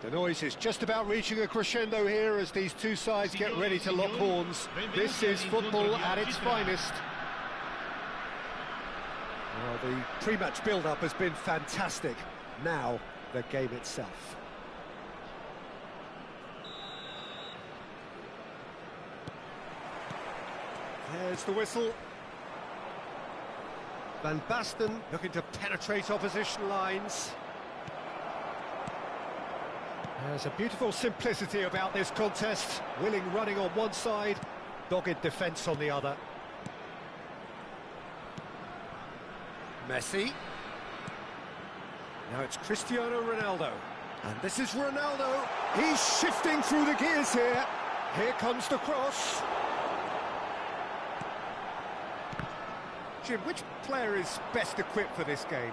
The noise is just about reaching a crescendo here as these two sides get ready to lock horns. This is football at its finest. Well, the pre-match build-up has been fantastic. Now, the game itself. There's the whistle. Van Basten looking to penetrate opposition lines. There's a beautiful simplicity about this contest. Willing running on one side, dogged defence on the other. Messi. Now it's Cristiano Ronaldo. And this is Ronaldo. He's shifting through the gears here. Here comes the cross. Jim, which player is best equipped for this game?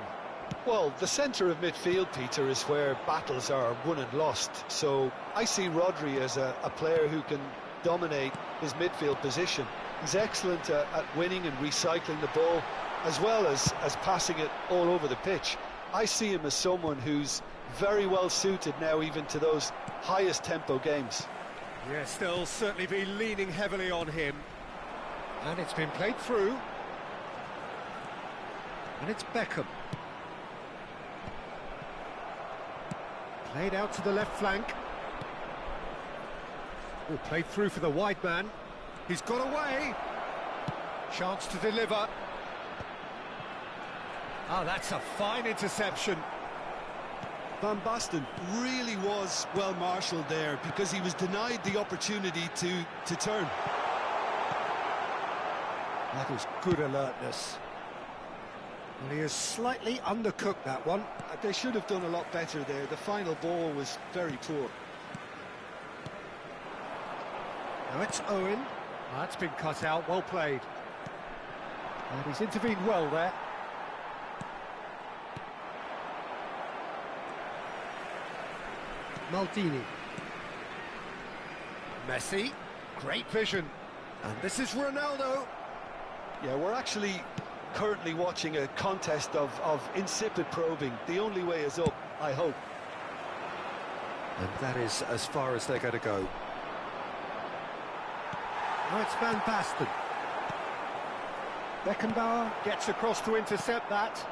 Well, the centre of midfield, Peter, is where battles are won and lost. So I see Rodri as a player who can dominate his midfield position. He's excellent at winning and recycling the ball, as well as passing it all over the pitch. I see him as someone who's very well suited now even to those highest tempo games. Yes, they'll certainly be leaning heavily on him. And it's been played through. And it's Beckham. Played out to the left flank. Oh, played through for the wide man. He's got away. Chance to deliver. Oh, that's a fine interception. Van Basten really was well marshalled there because he was denied the opportunity to turn. That is good alertness. Well, he has slightly undercooked that one. They should have done a lot better there. The final ball was very poor. Now it's Owen. That's been cut out, well played. And he's intervened well there. Maldini. Messi. Great vision. And this is Ronaldo. Yeah, we're actually currently watching a contest of insipid probing. The only way is up, I hope. And that is as far as they're going to go. Now it's Van Basten. Beckenbauer gets across to intercept that.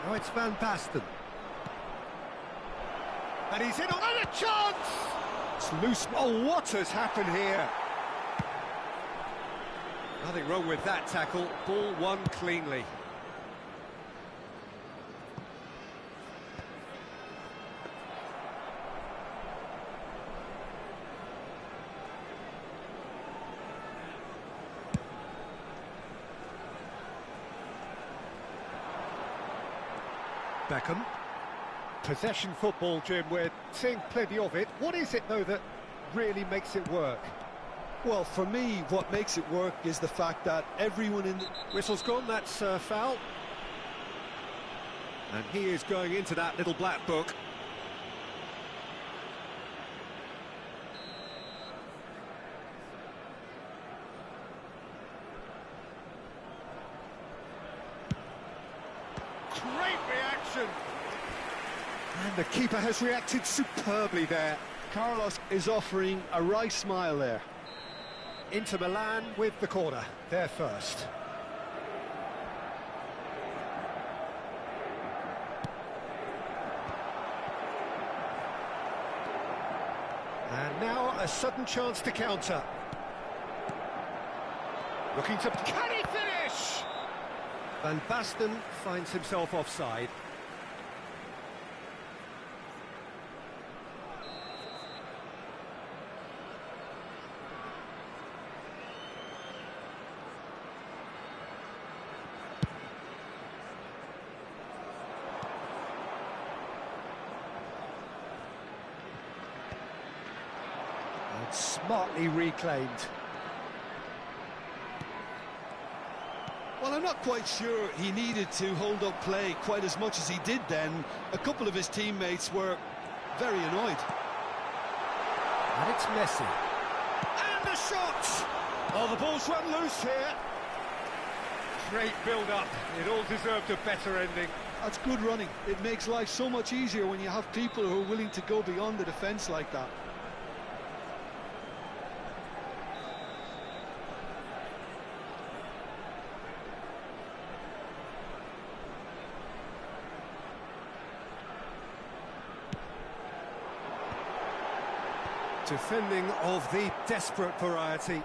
Now it's Van Basten. And he's in on a chance! It's loose. Oh, what has happened here? Nothing wrong with that tackle. Ball won cleanly. Beckham. Possession football, Jim, we're seeing plenty of it. What is it, though, that really makes it work? Well, for me, what makes it work is the fact that everyone in the... Whistle's gone, that's foul. And he is going into that little black book. Great reaction! And the keeper has reacted superbly there. Carlos is offering a wry smile there. Inter Milan with the corner, they're first. And now a sudden chance to counter. Looking to... Can he finish? Van Basten finds himself offside. Smartly reclaimed. Well, I'm not quite sure he needed to hold up play quite as much as he did then. A couple of his teammates were very annoyed. And it's Messi. And the shot! Oh, the ball's run loose here. Great build-up. It all deserved a better ending. That's good running. It makes life so much easier when you have people who are willing to go beyond the defence like that. Defending of the desperate variety.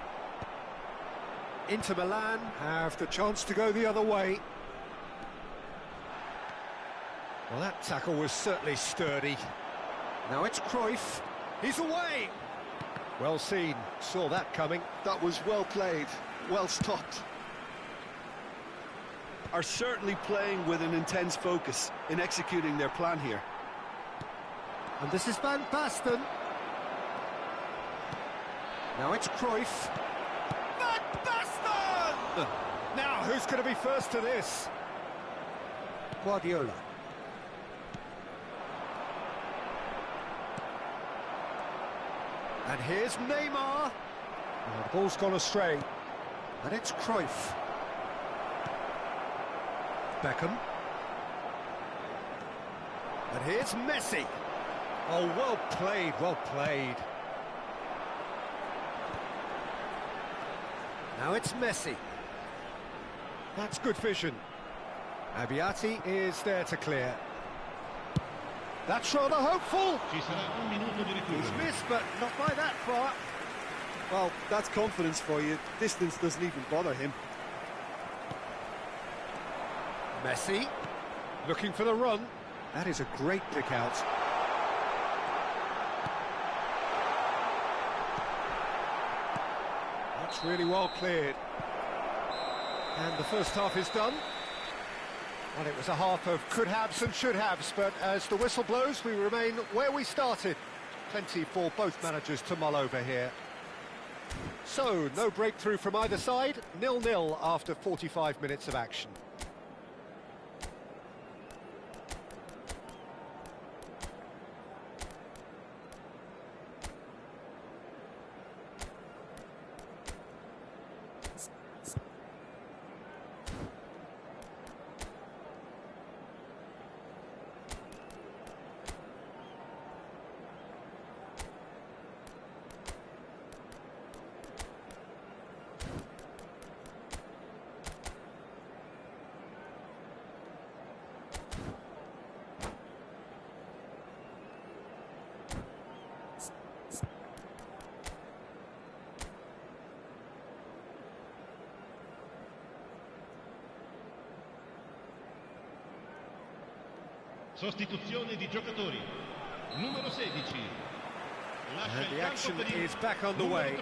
Inter Milan have the chance to go the other way. Well, that tackle was certainly sturdy. Now it's Cruyff. He's away! Well seen, saw that coming. That was well played, well stopped. Are certainly playing with an intense focus in executing their plan here. And this is Van Basten. Now it's Cruyff. Van Basten! Now, who's going to be first to this? Guardiola. And here's Neymar. Oh, the ball's gone astray. And it's Cruyff. Beckham. And here's Messi. Oh, well played, well played. Now it's Messi. That's good vision. Abbiati is there to clear. That's rather hopeful. He's missed, but not by that far. Well, that's confidence for you. Distance doesn't even bother him. Messi, looking for the run. That is a great pick out. That's really well cleared. And the first half is done. Well, it was a half of could-haves and should-haves, but as the whistle blows, we remain where we started. Plenty for both managers to mull over here. So, no breakthrough from either side, 0-0 after 45 minutes of action. Sostituzione di giocatori. Numero 16. And the action is back on the way.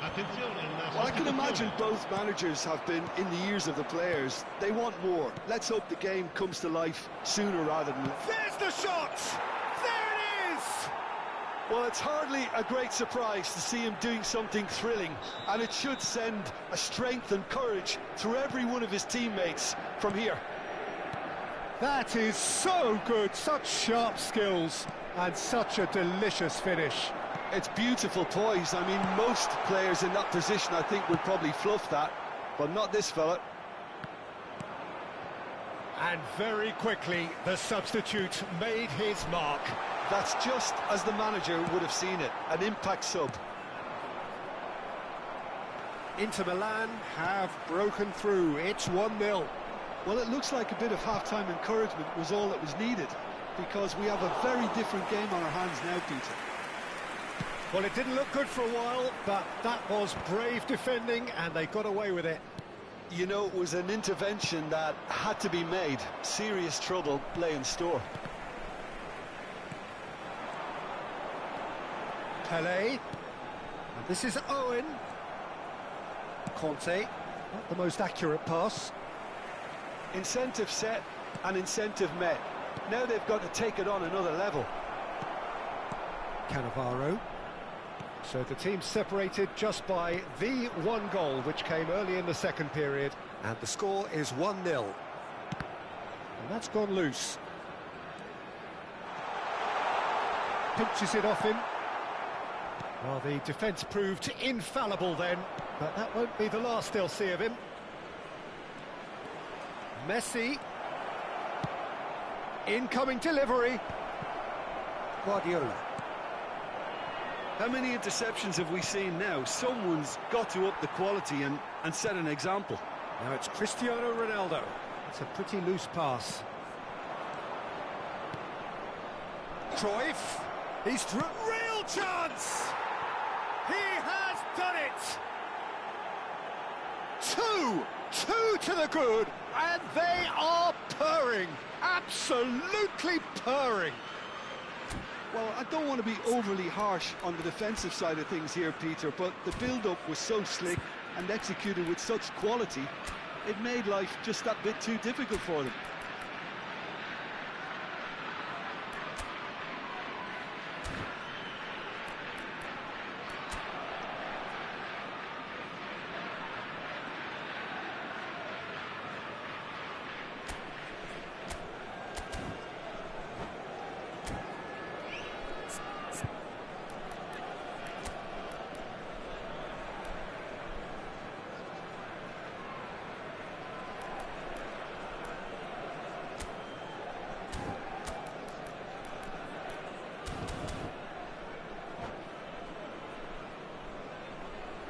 Well, I can imagine both managers have been in the ears of the players. They want more. Let's hope the game comes to life sooner rather than... There's the shot! There it is! Well, it's hardly a great surprise to see him doing something thrilling, and it should send a strength and courage through every one of his teammates from here. That is so good, such sharp skills, and such a delicious finish. It's beautiful poise. I mean, most players in that position, I think, would probably fluff that, but not this fella. And very quickly, the substitute made his mark. That's just as the manager would have seen it, an impact sub. Inter Milan have broken through, it's 1-0. Well, it looks like a bit of half-time encouragement was all that was needed, because we have a very different game on our hands now, Peter. Well, it didn't look good for a while, but that was brave defending, and they got away with it. You know, it was an intervention that had to be made. Serious trouble lay in store. Pelé. And this is Owen. Conte. Not the most accurate pass. Incentive set and incentive met. Now they've got to take it on another level. Cannavaro. So the team separated just by the one goal, which came early in the second period. And the score is 1-0. And that's gone loose. Pinches it off him. Well, the defence proved infallible then, but that won't be the last they'll see of him. Messi. Incoming delivery. Guardiola. How many interceptions have we seen now? Someone's got to up the quality and set an example. Now it's Cristiano Ronaldo. It's a pretty loose pass. Cruyff. He's real chance. He has done it. Two to the good, and they are purring. Absolutely purring. Well, I don't want to be overly harsh on the defensive side of things here, Peter, but the build-up was so slick and executed with such quality, it made life just that bit too difficult for them.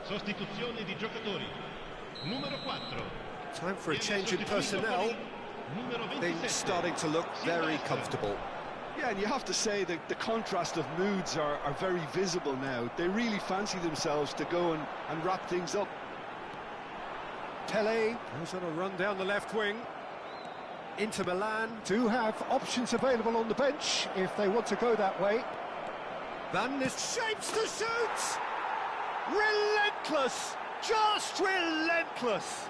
Sostituzione di giocatori. Numero 4. Time for a change in personnel. Things starting to look very comfortable. Yeah, and you have to say that the contrast of moods are very visible now. They really fancy themselves to go and wrap things up. Pele goes on a run down the left wing. Inter Milan do have options available on the bench if they want to go that way. Van Nist shapes to shoot! Relentless! Just relentless!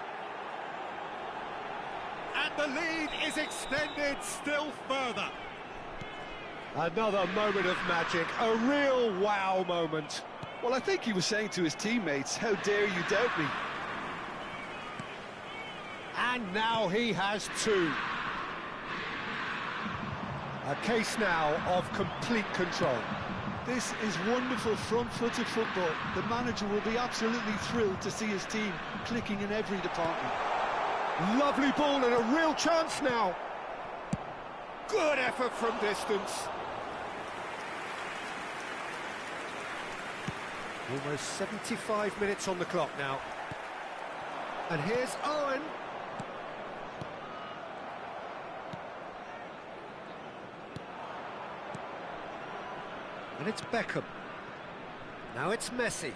And the lead is extended still further. Another moment of magic, a real wow moment. Well, I think he was saying to his teammates, how dare you doubt me? And now he has two. A case now of complete control. This is wonderful front-footed football. The manager will be absolutely thrilled to see his team clicking in every department. Lovely ball and a real chance now. Good effort from distance. Almost 75 minutes on the clock now. And here's Owen. And it's Beckham. Now it's Messi.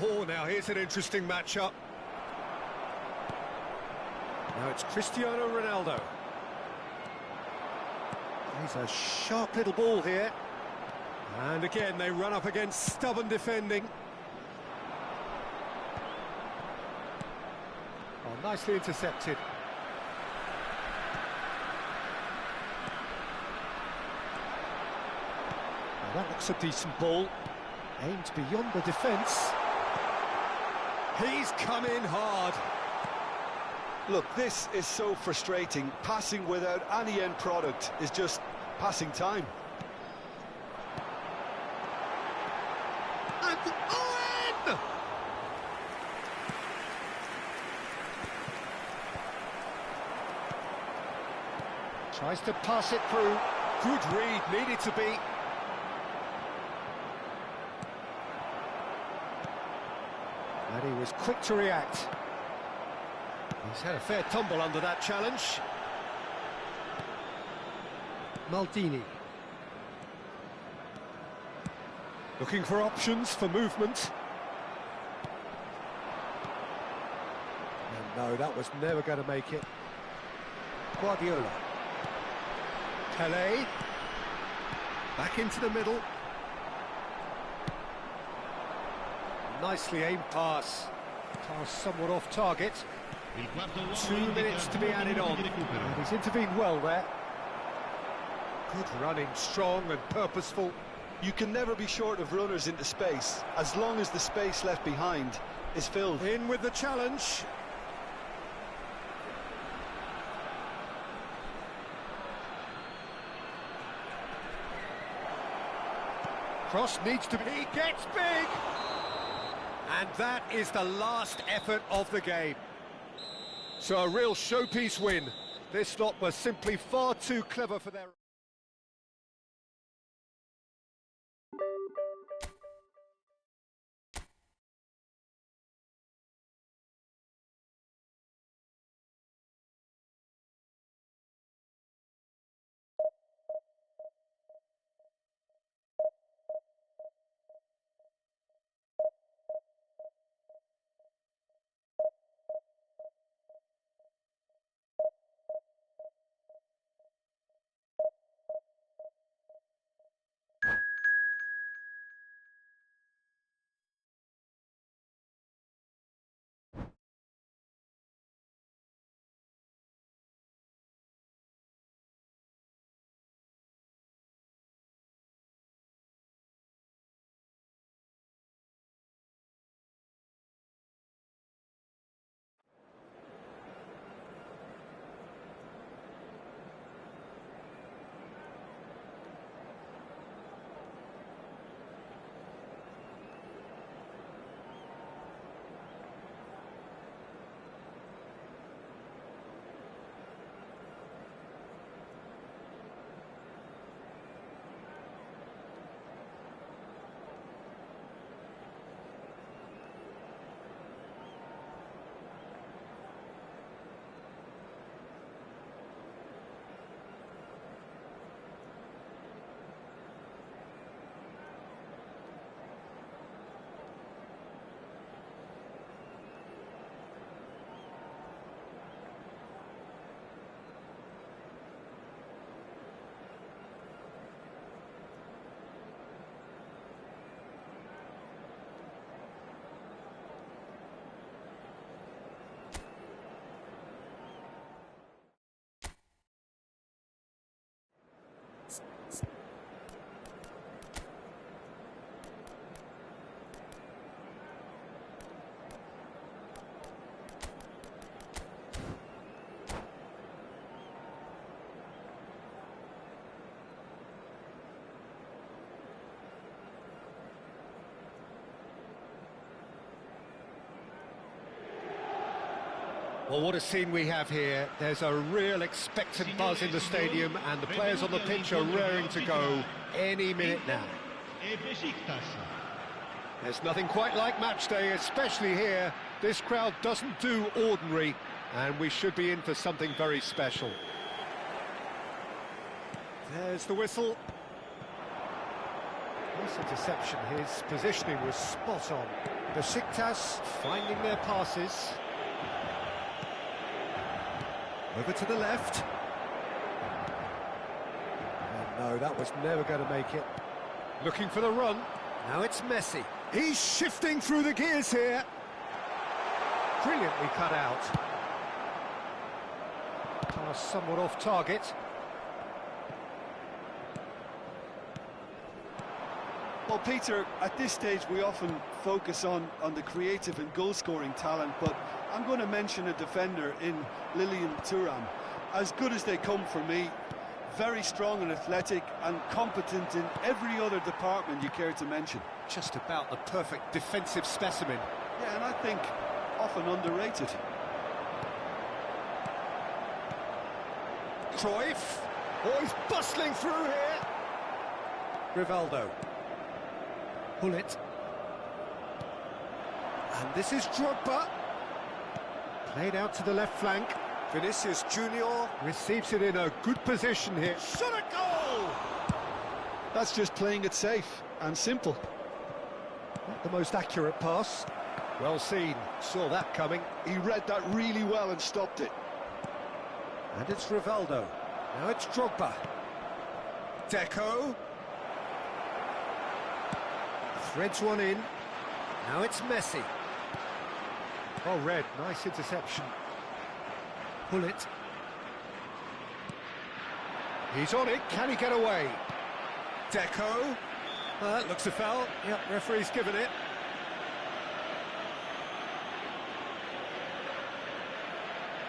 Oh, now here's an interesting matchup. Now it's Cristiano Ronaldo. He's a sharp little ball here. And again, they run up against stubborn defending. Oh, nicely intercepted. Now that looks a decent ball. Aimed beyond the defence. He's come in hard. Look, this is so frustrating. Passing without any end product is just passing time. And Owen! Tries to pass it through. Good read, needed to be. And he was quick to react. He's had a fair tumble under that challenge. Maldini. Looking for options for movement. And no, that was never going to make it. Guardiola. Pele. Back into the middle. Nicely aimed pass. Pass somewhat off target. 2 minutes to be added on. And he's intervened well there. Good running, strong and purposeful. You can never be short of runners into space, as long as the space left behind is filled. In with the challenge. Cross needs to be... He gets big! And that is the last effort of the game. So a real showpiece win. This lot were simply far too clever for their... Well, what a scene we have here. There's a real expectant buzz in the stadium, and the players on the pitch are raring to go any minute now. There's nothing quite like match day, especially here. This crowd doesn't do ordinary, and we should be in for something very special. There's the whistle. Nice interception. His positioning was spot on. Besiktas finding their passes. Over to the left. Oh, no, that was never going to make it. Looking for the run. Now it's Messi. He's shifting through the gears here. Brilliantly cut out. Pass somewhat off target. Well, Peter, at this stage we often focus on the creative and goal-scoring talent, but I'm going to mention a defender in Lilian Thuram. As good as they come for me, very strong and athletic and competent in every other department you care to mention. Just about the perfect defensive specimen. Yeah, and I think often underrated. Cruyff. Oh, he's bustling through here. Rivaldo. Pull it. And this is Drogba. Played out to the left flank. Vinicius Junior receives it in a good position here. Shot a goal! That's just playing it safe and simple. Not the most accurate pass. Well seen. Saw that coming. He read that really well and stopped it. And it's Rivaldo. Now it's Drogba. Deco. Threads one in. Now it's Messi. Oh, Red, nice interception. Pull it. He's on it. Can he get away? Deco. That looks a foul. Yep, referee's given it.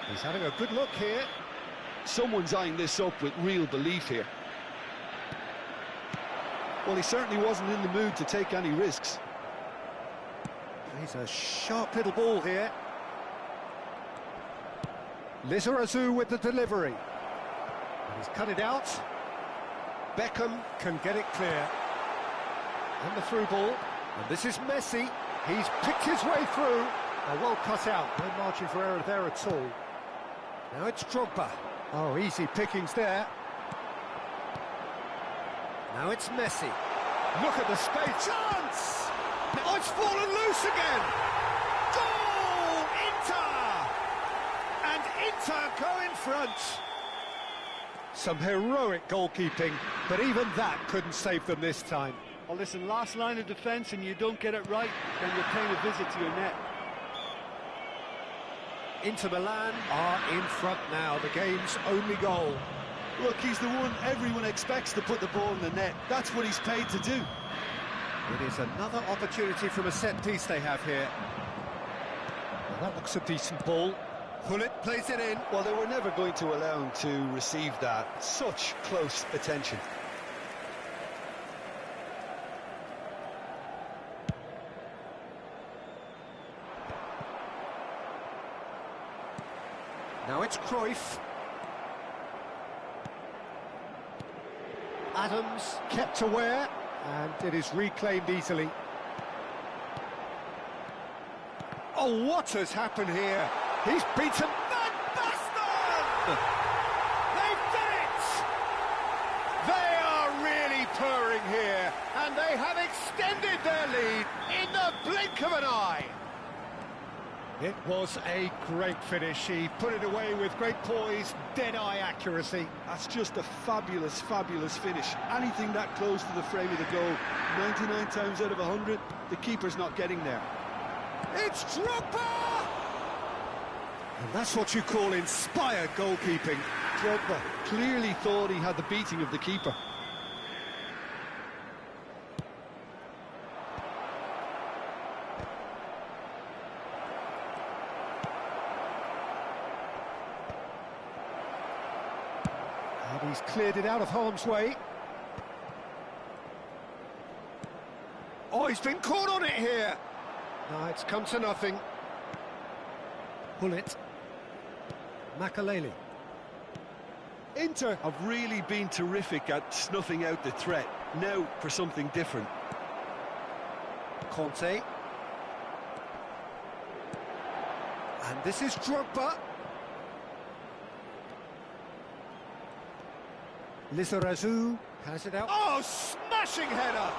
He's having a good look here. Someone's eyeing this up with real belief here. Well, he certainly wasn't in the mood to take any risks. He's a sharp little ball here. Lizarazu with the delivery. And he's cut it out. Beckham can get it clear. And the through ball. And this is Messi. He's picked his way through. Well cut out. No margin for error there at all. Now it's Drogba. Oh, easy pickings there. Now it's Messi. Look at the space. Chance! Oh, it's fallen loose again. Goal! Inter! And Inter go in front. Some heroic goalkeeping, but even that couldn't save them this time. Well, listen, last line of defence and you don't get it right, then you're paying a visit to your net. Inter Milan are in front now, the game's only goal. Look, he's the one everyone expects to put the ball in the net. That's what he's paid to do. It is another opportunity from a set piece they have here. Well, that looks a decent ball. Pullet plays it in. Well, they were never going to allow him to receive that. Such close attention. Now it's Cruyff. Adams kept aware, and it is reclaimed easily. Oh, what has happened here? He's beaten Van Basten! They've done it! They are really purring here, and they have extended their lead in the blink of an eye. It was a great finish. He put it away with great poise, dead-eye accuracy. That's just a fabulous, fabulous finish. Anything that close to the frame of the goal, 99 times out of 100, the keeper's not getting there. It's Drogba! And that's what you call inspired goalkeeping. Drogba clearly thought he had the beating of the keeper. And he's cleared it out of harm's way. Oh, he's been caught on it here. No, it's come to nothing. Pullet. Makaleli. Inter have really been terrific at snuffing out the threat. Now for something different. Conte. And this is Drogba. Lizarazu has it out. Oh, smashing header!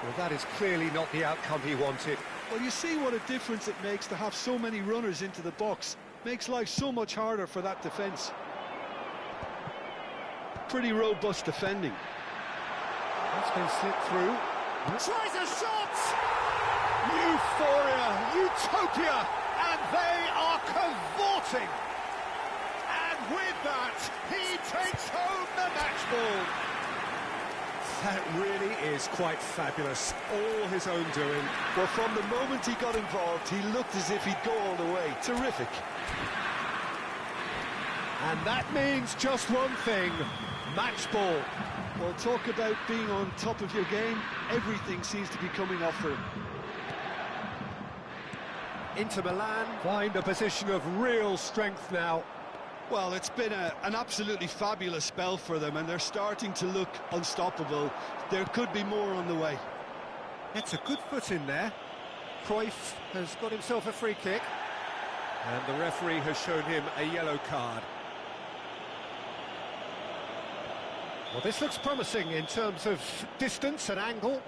Well, that is clearly not the outcome he wanted. Well, you see what a difference it makes to have so many runners into the box. Makes life so much harder for that defence. Pretty robust defending. That's been slipped through. Tries a shot! Euphoria, utopia, and they are cavorting. And with that, he takes home the match ball. That really is quite fabulous. All his own doing. Well, from the moment he got involved, he looked as if he'd go all the way. Terrific. And that means just one thing, match ball. Well, talk about being on top of your game. Everything seems to be coming off for him. Inter Milan find a position of real strength now. Well, it's been an absolutely fabulous spell for them, and they're starting to look unstoppable. There could be more on the way. It's a good foot in there. Cruyff has got himself a free kick. And the referee has shown him a yellow card. Well, this looks promising in terms of distance and angle.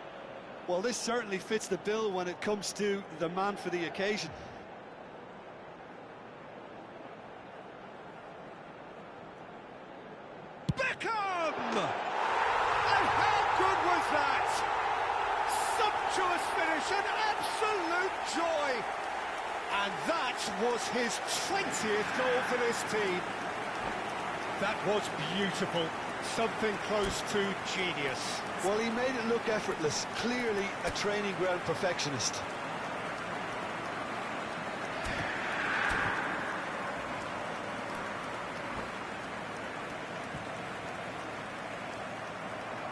Well, this certainly fits the bill when it comes to the man for the occasion. Beckham! And how good was that? Sumptuous finish, an absolute joy. And that was his 20th goal for this team. That was beautiful. Something close to genius. Well, he made it look effortless. Clearly a training ground perfectionist.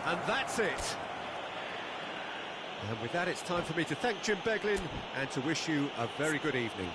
And that's it. And with that, it's time for me to thank Jim Beglin and to wish you a very good evening.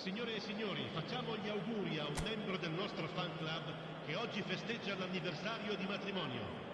Signore e signori, facciamo gli auguri a un membro del nostro fan club che oggi festeggia l'anniversario di matrimonio.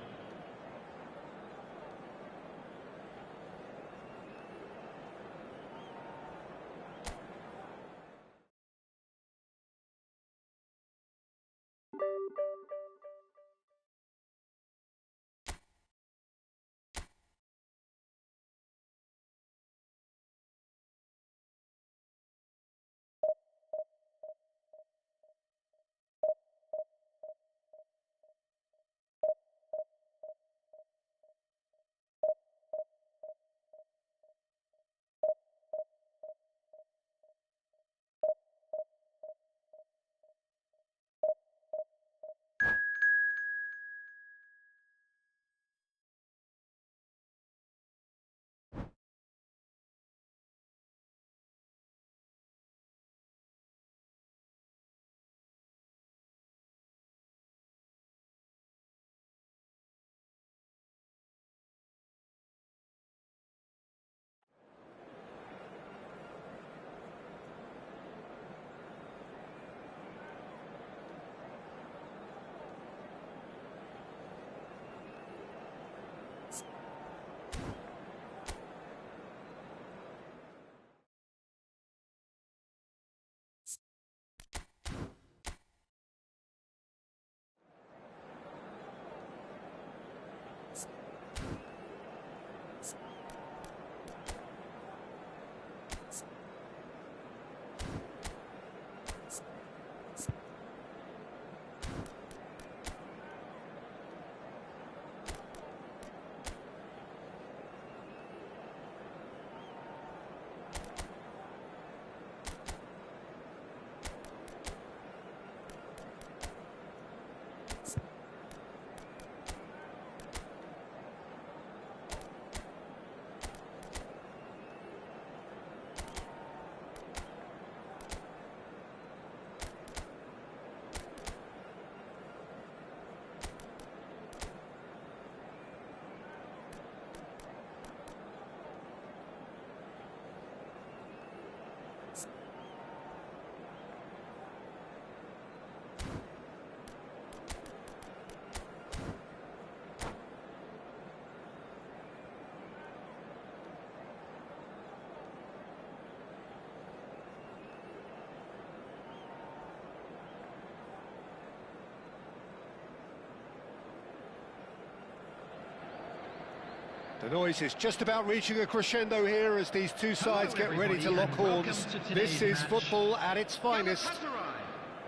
The noise is just about reaching a crescendo here as these two sides get ready to lock horns. This is football at its finest.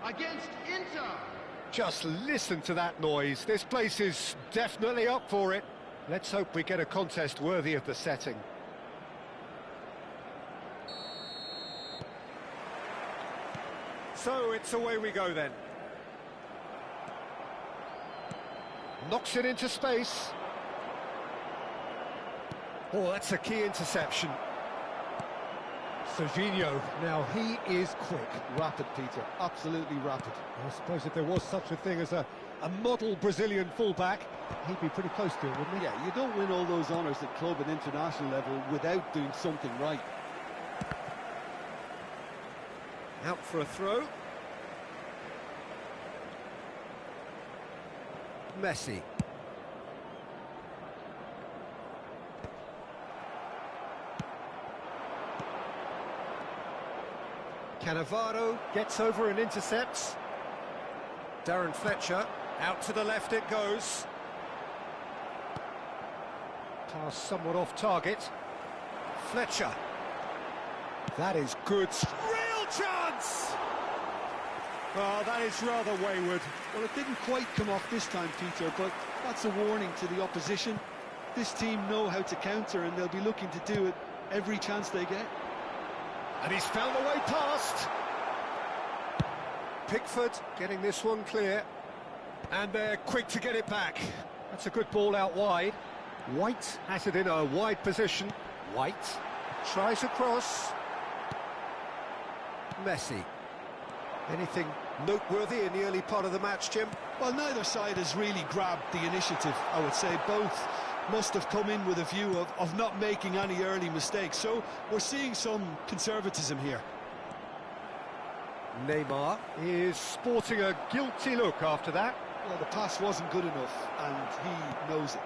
Against Inter. Just listen to that noise. This place is definitely up for it. Let's hope we get a contest worthy of the setting. So it's away we go then. Knocks it into space. Oh, that's a key interception. Serginho, now he is quick. Rapid, Peter, absolutely rapid. I suppose if there was such a thing as a model Brazilian fullback, he'd be pretty close to it, wouldn't he? Yeah, you don't win all those honours at club and international level without doing something right. Out for a throw. Messi. Cannavaro gets over and intercepts. Darren Fletcher, out to the left it goes. Pass somewhat off target. Fletcher. That is good. Real chance! Oh, that is rather wayward. Well, it didn't quite come off this time, Peter, but that's a warning to the opposition. This team know how to counter, and they'll be looking to do it every chance they get. And he's found the way past. Pickford getting this one clear. And they're quick to get it back. That's a good ball out wide. White has it in a wide position. White tries across. Messi. Anything noteworthy in the early part of the match, Jim? Well, neither side has really grabbed the initiative, I would say. Both must have come in with a view of not making any early mistakes. So we're seeing some conservatism here. Neymar is sporting a guilty look after that. Well, the pass wasn't good enough, and he knows it.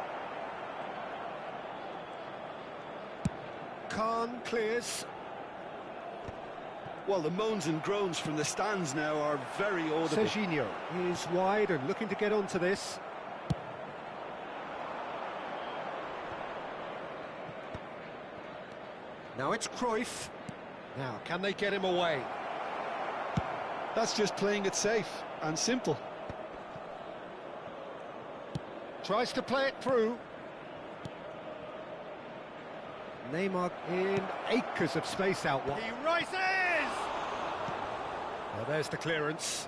Khan clears. Well, the moans and groans from the stands now are very audible. Serginho is wide and looking to get onto this. Now it's Cruyff. Now, can they get him away? That's just playing it safe and simple. Tries to play it through. Neymar in acres of space out wide. He rises! Well, there's the clearance.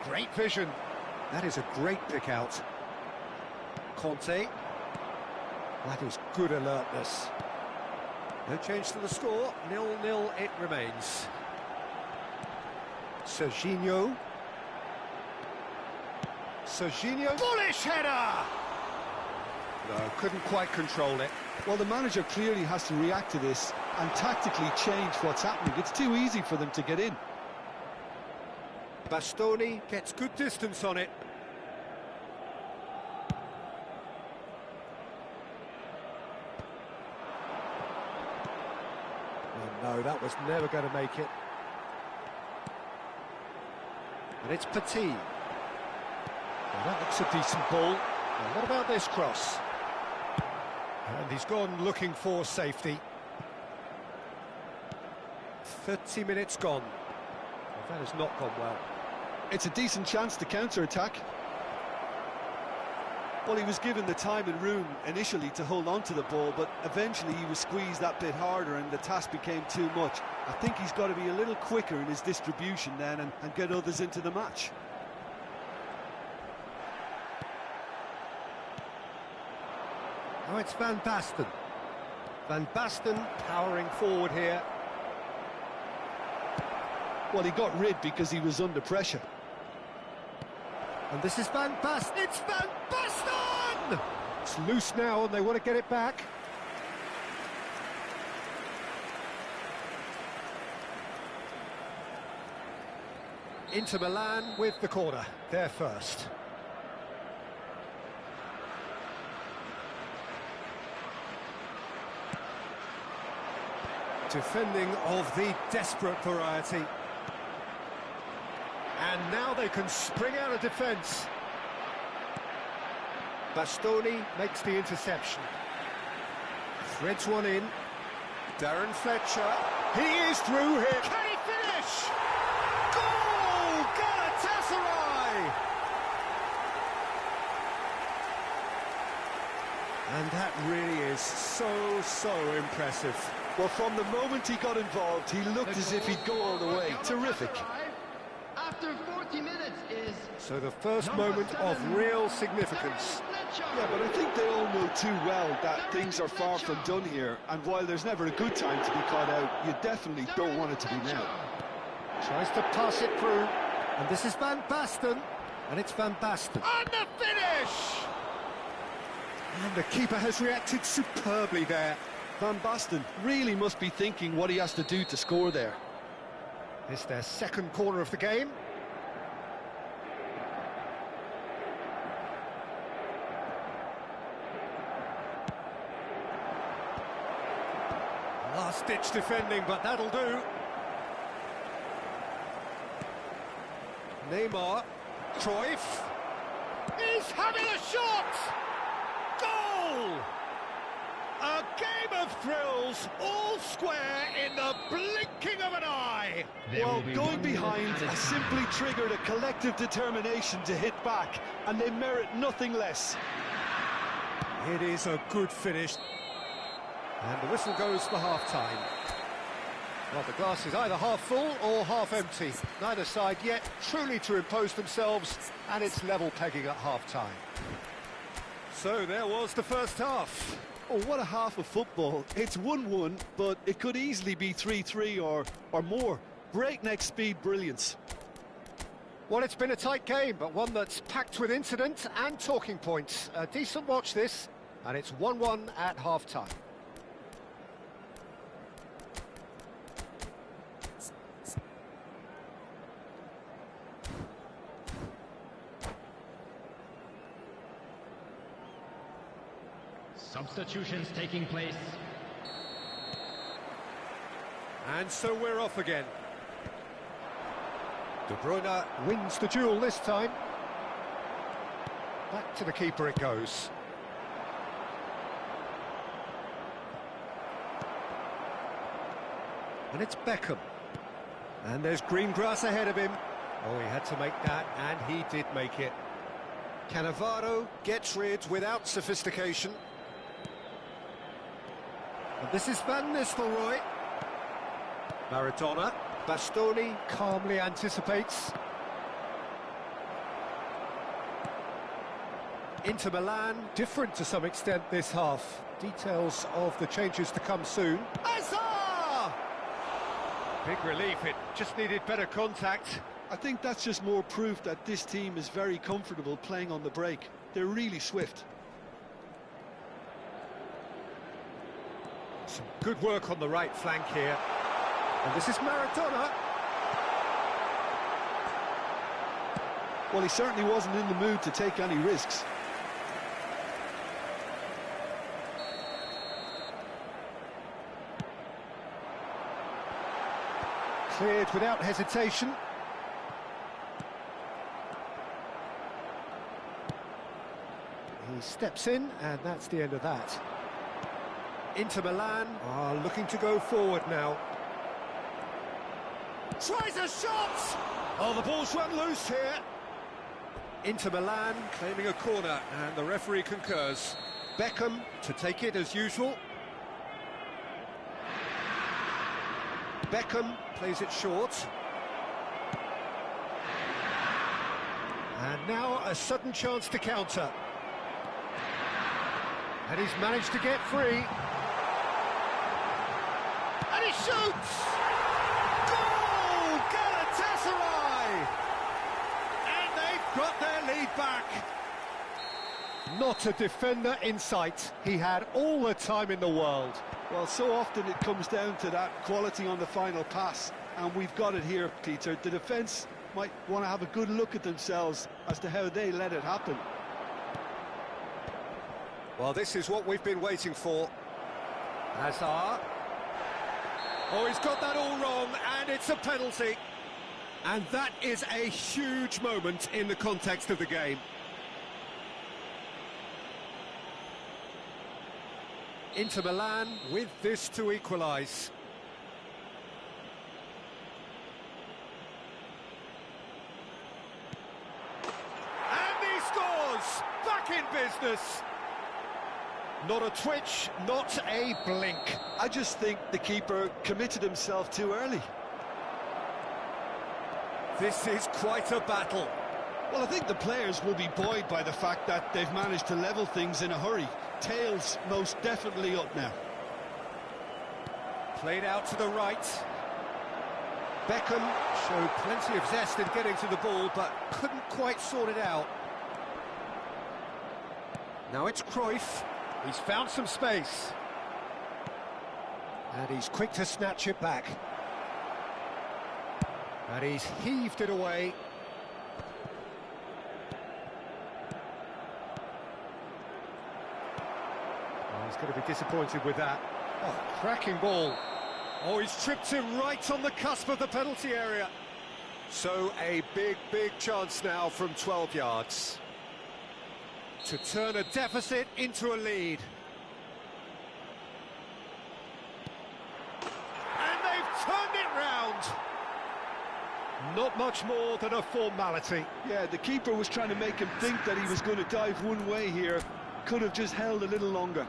Great vision. That is a great pick out. Conte. That is good alertness. No change to the score. 0-0 it remains. Serginho. Serginho. Bullish header! No, couldn't quite control it. Well, the manager clearly has to react to this and tactically change what's happening. It's too easy for them to get in. Bastoni gets good distance on it. Oh, no, that was never going to make it. And it's Petit. Well, that looks a decent ball. Now, what about this cross? And he's gone looking for safety. 30 minutes gone. Well, that has not gone well. It's a decent chance to counter-attack. Well, he was given the time and room initially to hold on to the ball, but eventually he was squeezed that bit harder and the task became too much. I think he's got to be a little quicker in his distribution then and get others into the match. Now it's Van Basten. Van Basten powering forward here. Well, he got rid because he was under pressure. And this is Van Basten. It's Van Basten! It's loose now and they want to get it back. Inter Milan with the corner. They're first. Defending of the desperate variety. And now they can spring out of defence. Bastoni makes the interception. Threads one in. Darren Fletcher. He is through here. Can he finish? Goal! Galatasaray! And that really is so impressive. Well, from the moment he got involved, he looked as if he'd go all the way. Terrific. After 40 minutes is... So the first moment of real significance. Yeah, but I think they all know too well that things are far from done here. And while there's never a good time to be caught out, you definitely don't want it to be now. Tries to pass it through. And this is Van Basten. And it's Van Basten. And the finish! And the keeper has reacted superbly there. Van Basten really must be thinking what he has to do to score there. It's their second corner of the game. Last-ditch defending, but that'll do. Neymar. Cruyff. He's having a shot! Goal! A game of thrills, all square in the blinking of an eye. Well, going behind has simply triggered a collective determination to hit back, and they merit nothing less. It is a good finish. And the whistle goes for half-time. Well, the glass is either half full or half empty. Neither side yet truly to impose themselves, and it's level pegging at half-time. So there was the first half. Oh, what a half of football. It's 1-1, but it could easily be 3-3 or more. Breakneck speed brilliance. Well, it's been a tight game, but one that's packed with incident and talking points. A decent watch this, and it's 1-1 at half-time. Substitutions taking place. And so we're off again. De Bruyne wins the duel this time. Back to the keeper it goes. And it's Beckham. And there's green grass ahead of him. Oh, he had to make that, and he did make it. Cannavaro gets rid without sophistication. And this is Van Nistelrooy. Maradona. Bastoni calmly anticipates. Inter Milan, different to some extent this half. Details of the changes to come soon. Hazard! Big relief, it just needed better contact. I think that's just more proof that this team is very comfortable playing on the break. They're really swift. Some good work on the right flank here. And this is Maradona. Well, he certainly wasn't in the mood to take any risks. Cleared without hesitation. He steps in, and that's the end of that. Inter Milan are looking to go forward now. Tries a shot! Oh, the ball's run loose here. Inter Milan claiming a corner, and the referee concurs. Beckham to take it as usual. Beckham plays it short. And now a sudden chance to counter. And he's managed to get free. And he shoots! Goal! Galatasaray! And they've got their lead back. Not a defender in sight. He had all the time in the world. Well, so often it comes down to that quality on the final pass, and we've got it here, Peter. The defence might want to have a good look at themselves as to how they let it happen. Well, this is what we've been waiting for. Hazard. Oh, he's got that all wrong, and it's a penalty. And that is a huge moment in the context of the game. Inter Milan with this to equalise. And he scores! Back in business! Not a twitch, not a blink. I just think the keeper committed himself too early. This is quite a battle. Well, I think the players will be buoyed by the fact that they've managed to level things in a hurry. Tails most definitely up now. Played out to the right. Beckham showed plenty of zest in getting to the ball, but couldn't quite sort it out. Now it's Cruyff. He's found some space. And he's quick to snatch it back. And he's heaved it away. He's going to be disappointed with that. Oh, cracking ball. Oh, he's tripped him right on the cusp of the penalty area. So a big, big chance now from 12 yards. To turn a deficit into a lead. And they've turned it round. Not much more than a formality. Yeah, the keeper was trying to make him think that he was going to dive one way here. Could have just held a little longer.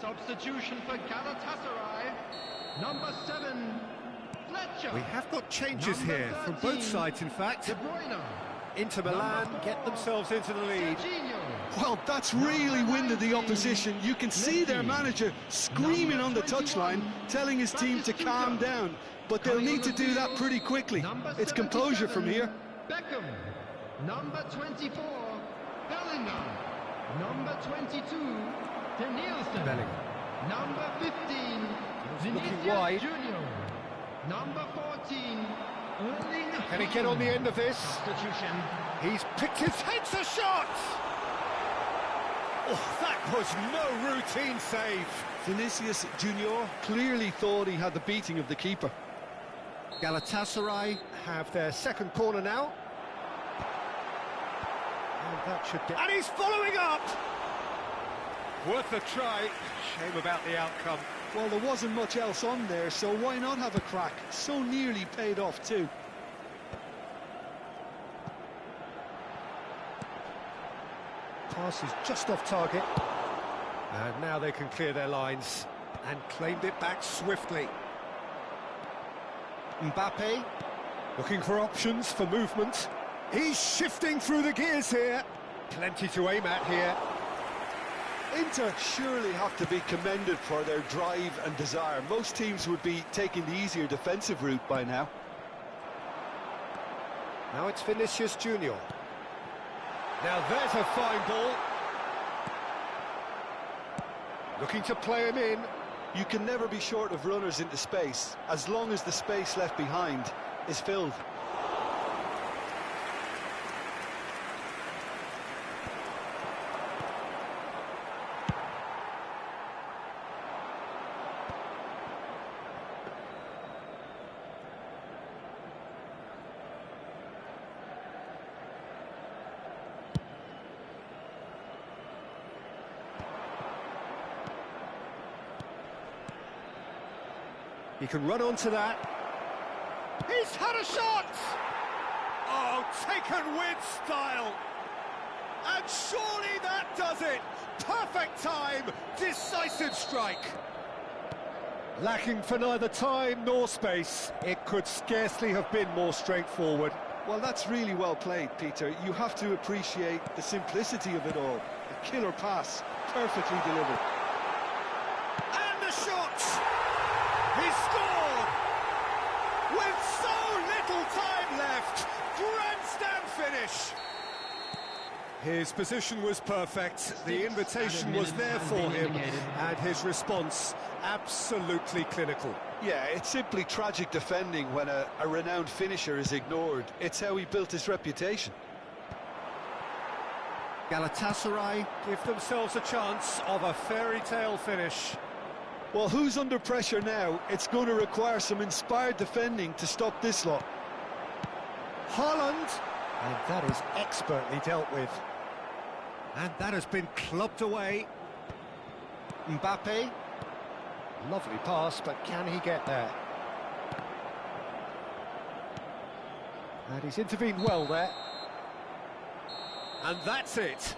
Substitution for Galatasaray. Number 7, We have got changes here from both sides, in fact. Inter Milan get themselves into the lead. Well, that's really winded the opposition. You can see their manager screaming on the touchline, telling his team to calm down. But they'll need to do that pretty quickly. It's composure from here. Beckham. Number 24, Bellingham. Number 22, Danielson. Bellingham. Number 15, Looking Vinicius wide. Junior. Number 14, Erling Can he get on the end of this? Substitution. He's picked his heads a shot! Oh, that was no routine save. Vinicius Junior clearly thought he had the beating of the keeper. Galatasaray have their second corner now. And that should be... And he's following up! Worth a try. Shame about the outcome. Well, there wasn't much else on there, so why not have a crack? So nearly paid off too. Pass is just off target. And now they can clear their lines. And claimed it back swiftly. Mbappe, looking for options for movement. He's shifting through the gears here. Plenty to aim at here. Inter surely have to be commended for their drive and desire. Most teams would be taking the easier defensive route by now. Now it's Vinicius Junior. Now there's a fine ball. Looking to play him in. You can never be short of runners into space, as long as the space left behind is filled. He can run onto that. He's had a shot! Oh, taken with style. And surely that does it. Perfect time, decisive strike. Lacking for neither time nor space. It could scarcely have been more straightforward. Well, that's really well played, Peter. You have to appreciate the simplicity of it all. A killer pass, perfectly delivered. And the shot! He scored! With so little time left! Grandstand finish! His position was perfect, the invitation was there for him, and his response absolutely clinical. Yeah, it's simply tragic defending when a renowned finisher is ignored. It's how he built his reputation. Galatasaray give themselves a chance of a fairy tale finish. Well, who's under pressure now? It's going to require some inspired defending to stop this lot. Haaland, and that is expertly dealt with. And that has been clubbed away. Mbappe, lovely pass, but can he get there? And he's intervened well there. And that's it.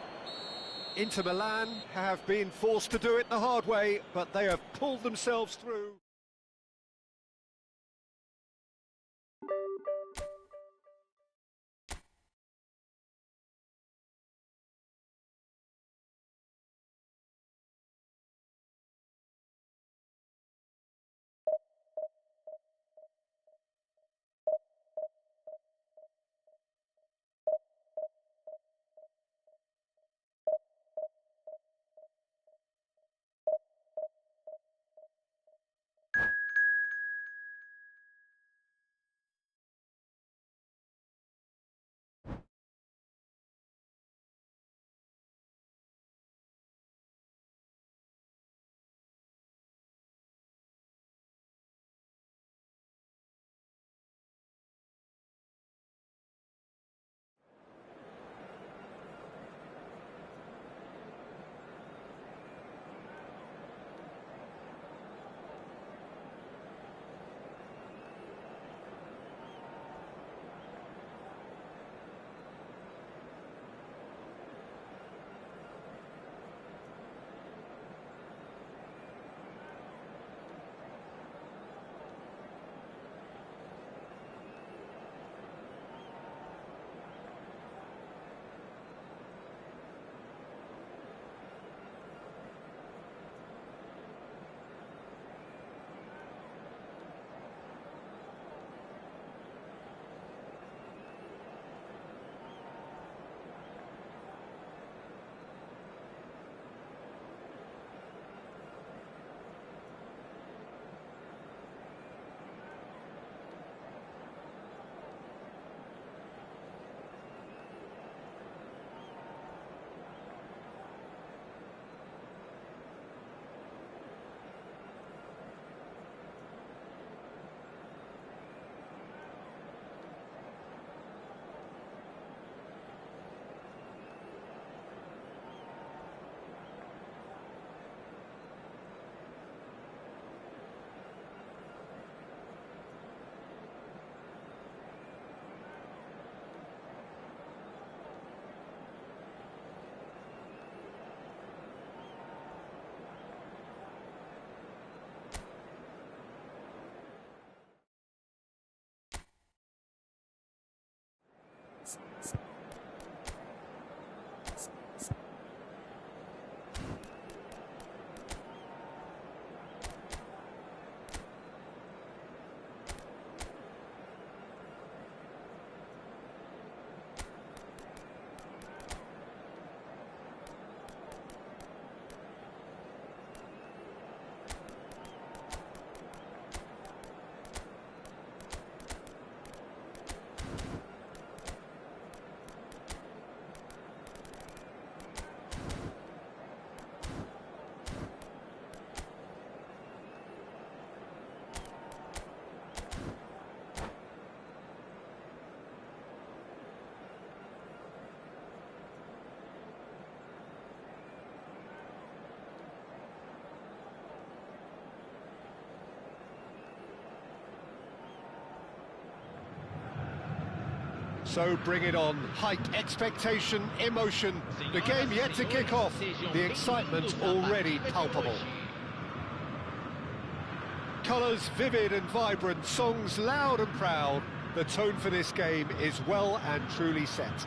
Inter Milan have been forced to do it the hard way, but they have pulled themselves through. So bring it on. Height, expectation, emotion. The game yet to kick off. The excitement already palpable. Colours vivid and vibrant, songs loud and proud. The tone for this game is well and truly set.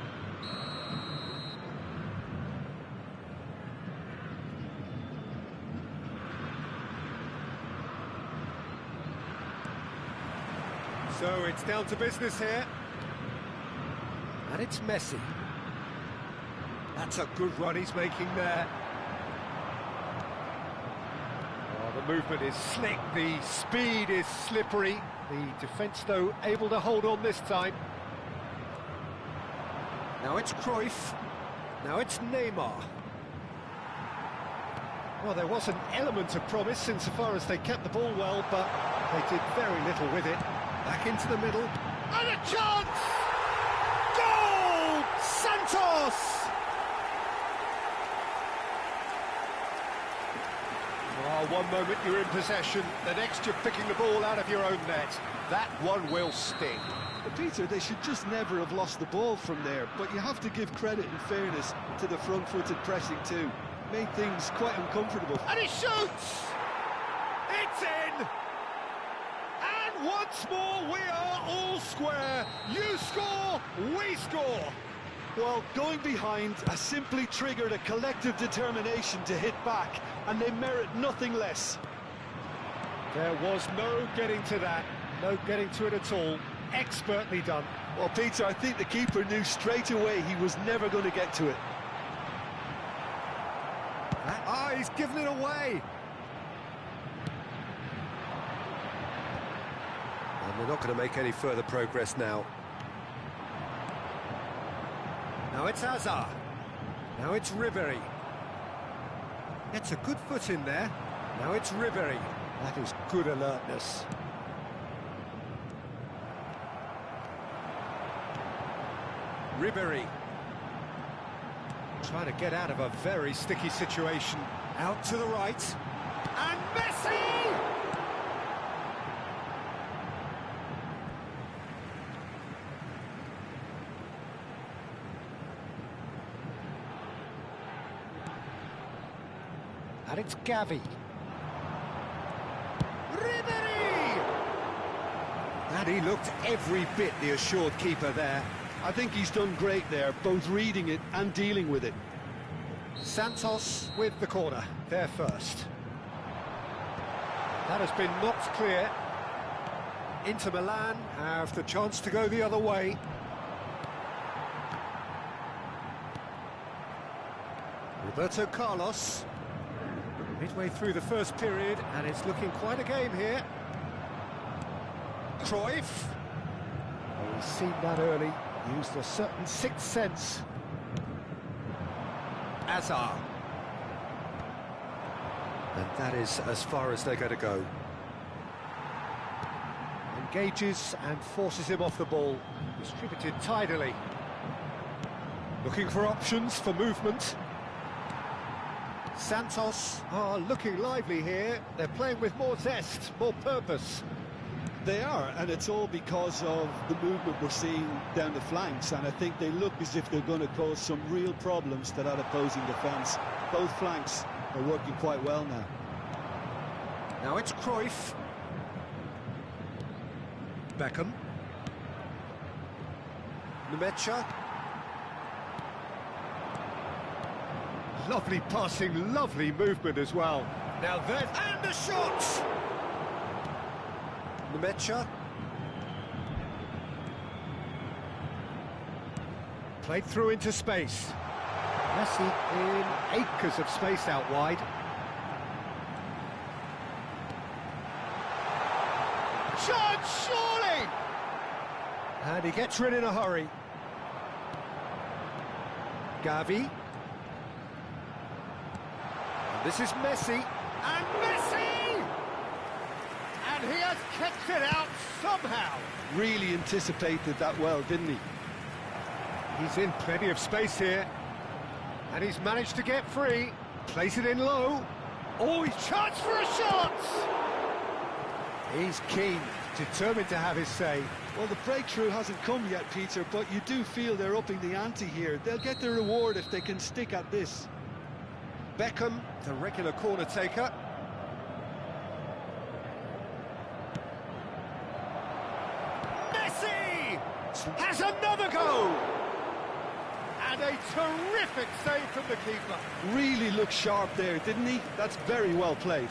So it's down to business here. And it's Messi. That's a good run he's making there. Oh, the movement is slick, the speed is slippery. The defence, though, able to hold on this time. Now it's Cruyff. Now it's Neymar. Well, there was an element of promise insofar as they kept the ball well, but they did very little with it. Back into the middle. And a chance! Goal! Santos! Oh, one moment you're in possession, the next you're picking the ball out of your own net. That one will sting. But Peter, they should just never have lost the ball from there, but you have to give credit and fairness to the front-footed pressing too. Made things quite uncomfortable. And he shoots! It's in! And once more we are all square. You score, we score. Well, going behind has simply triggered a collective determination to hit back, and they merit nothing less. There was no getting to that, no getting to it at all. Expertly done. Well, Peter, I think the keeper knew straight away he was never going to get to it. Ah, he's given it away. And they're not going to make any further progress now. Now it's Hazard. Now it's Ribéry. Gets a good foot in there. Now it's Ribéry. That is good alertness. Ribéry. Trying to get out of a very sticky situation. Out to the right. And Messi! And it's Gavi. Ribéry! And he looked every bit the assured keeper there. I think he's done great there, both reading it and dealing with it. Santos with the corner, there first. That has been knocked clear. Inter Milan have the chance to go the other way. Roberto Carlos. Midway through the first period, and it's looking quite a game here. Cruyff. Oh, he's seen that early. Used a certain sixth sense. Hazard. And that is as far as they're going to go. Engages and forces him off the ball. Distributed tidily. Looking for options for movement. Santos are looking lively here. They're playing with more zest, more purpose. They are, and it's all because of the movement we're seeing down the flanks, and I think they look as if they're going to cause some real problems to that opposing defence. Both flanks are working quite well now. Now it's Cruyff. Beckham. Nmecha. Lovely passing, lovely movement as well. Now there's... and the shot! Nmecha. Played through into space. Messi in acres of space out wide. Chance, surely! And he gets rid in a hurry. Gavi. And this is Messi. And Messi! And he has kept it out somehow. Really anticipated that well, didn't he? He's in plenty of space here. And he's managed to get free. Place it in low. Oh, he's chance for a shot! He's keen, determined to have his say. Well, the breakthrough hasn't come yet, Peter, but you do feel they're upping the ante here. They'll get the reward if they can stick at this. Beckham, the regular corner taker. Messi has another go! And a terrific save from the keeper. Really looked sharp there, didn't he? That's very well played.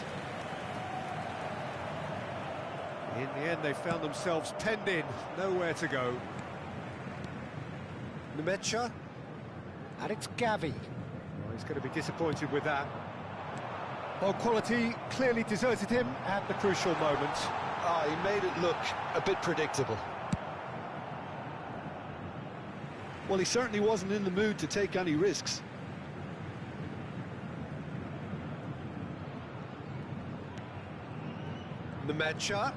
In the end, they found themselves penned in, nowhere to go. Nemecha, and it's Gavi. Oh, he's going to be disappointed with that. Well, quality clearly deserted him at the crucial moment. Ah, he made it look a bit predictable. Well, he certainly wasn't in the mood to take any risks. Nemecha.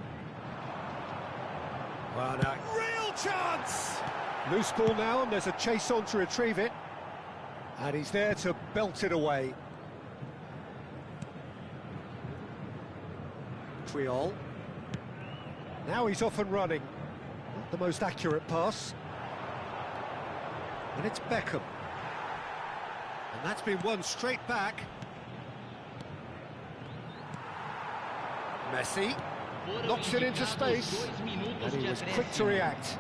Well, now, real chance! Loose ball now, and there's a chase on to retrieve it. And he's there to belt it away. Triol. Now he's off and running. Not the most accurate pass. And it's Beckham. And that's been won straight back. Messi knocks it into space, and he was quick to react.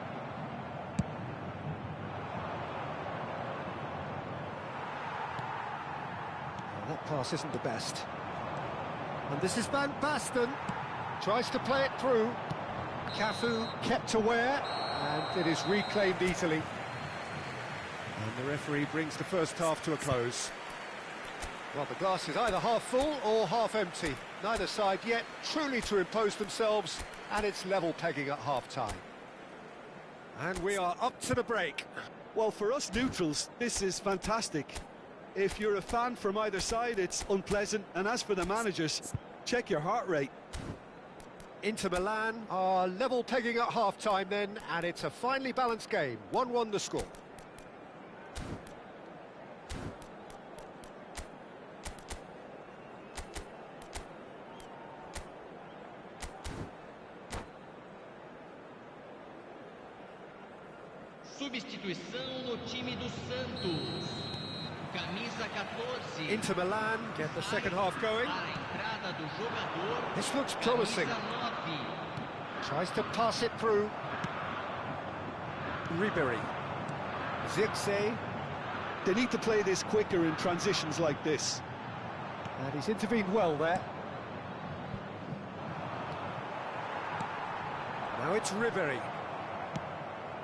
Well, that pass isn't the best. And this is Van Basten. Tries to play it through. Cafu kept aware, and it is reclaimed easily. And the referee brings the first half to a close. Well, the glass is either half full or half empty. Neither side yet truly to impose themselves, and it's level pegging at half-time. And we are up to the break. Well, for us neutrals, this is fantastic. If you're a fan from either side, it's unpleasant. And as for the managers, check your heart rate. Inter Milan are level pegging at half-time then, and it's a finely balanced game. 1-1 the score. Substituição no time do Santos. Camisa 14. Inter Milan get the second half going. A entrada do jogador. This looks promising. Camisa 9. Tries to pass it through. Ribery. Zirkzee. They need to play this quicker in transitions like this. And he's intervened well there. Now it's Ribery.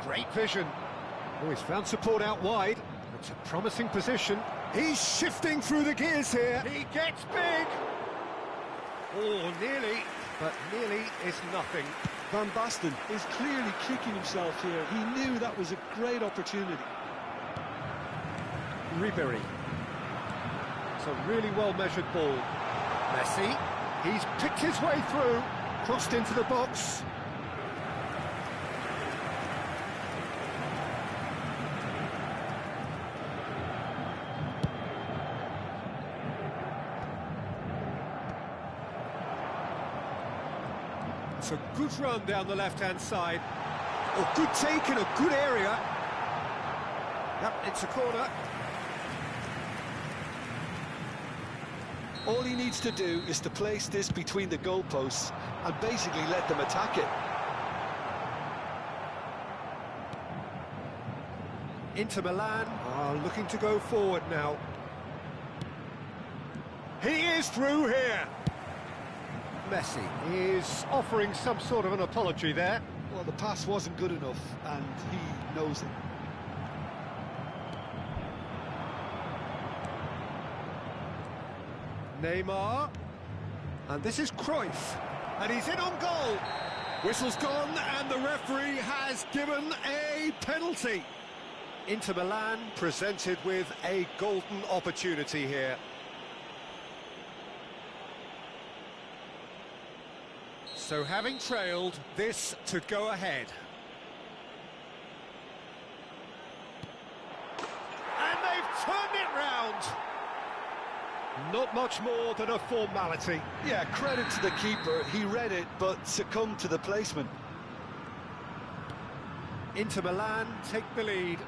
Great vision. Oh, he's found support out wide. It's a promising position. He's shifting through the gears here. He gets big. Oh, nearly, but nearly is nothing. Van Basten is clearly kicking himself here. He knew that was a great opportunity. Ribery. It's a really well-measured ball. Messi. He's picked his way through. Crossed into the box. It's a good run down the left-hand side. Oh, good take in a good area. Yep, it's a corner. All he needs to do is to place this between the goalposts and basically let them attack it. Inter Milan are looking to go forward now. He is through here. Messi is offering some sort of an apology there. Well, the pass wasn't good enough, and he knows it. Neymar. And this is Cruyff. And he's in on goal. Whistle's gone, and the referee has given a penalty. Inter Milan presented with a golden opportunity here. So having trailed, this to go ahead. And they've turned it round. Not not much more than a formality. Yeah, credit to the keeper. He read it, but succumbed to the placement. Inter Milan take the lead.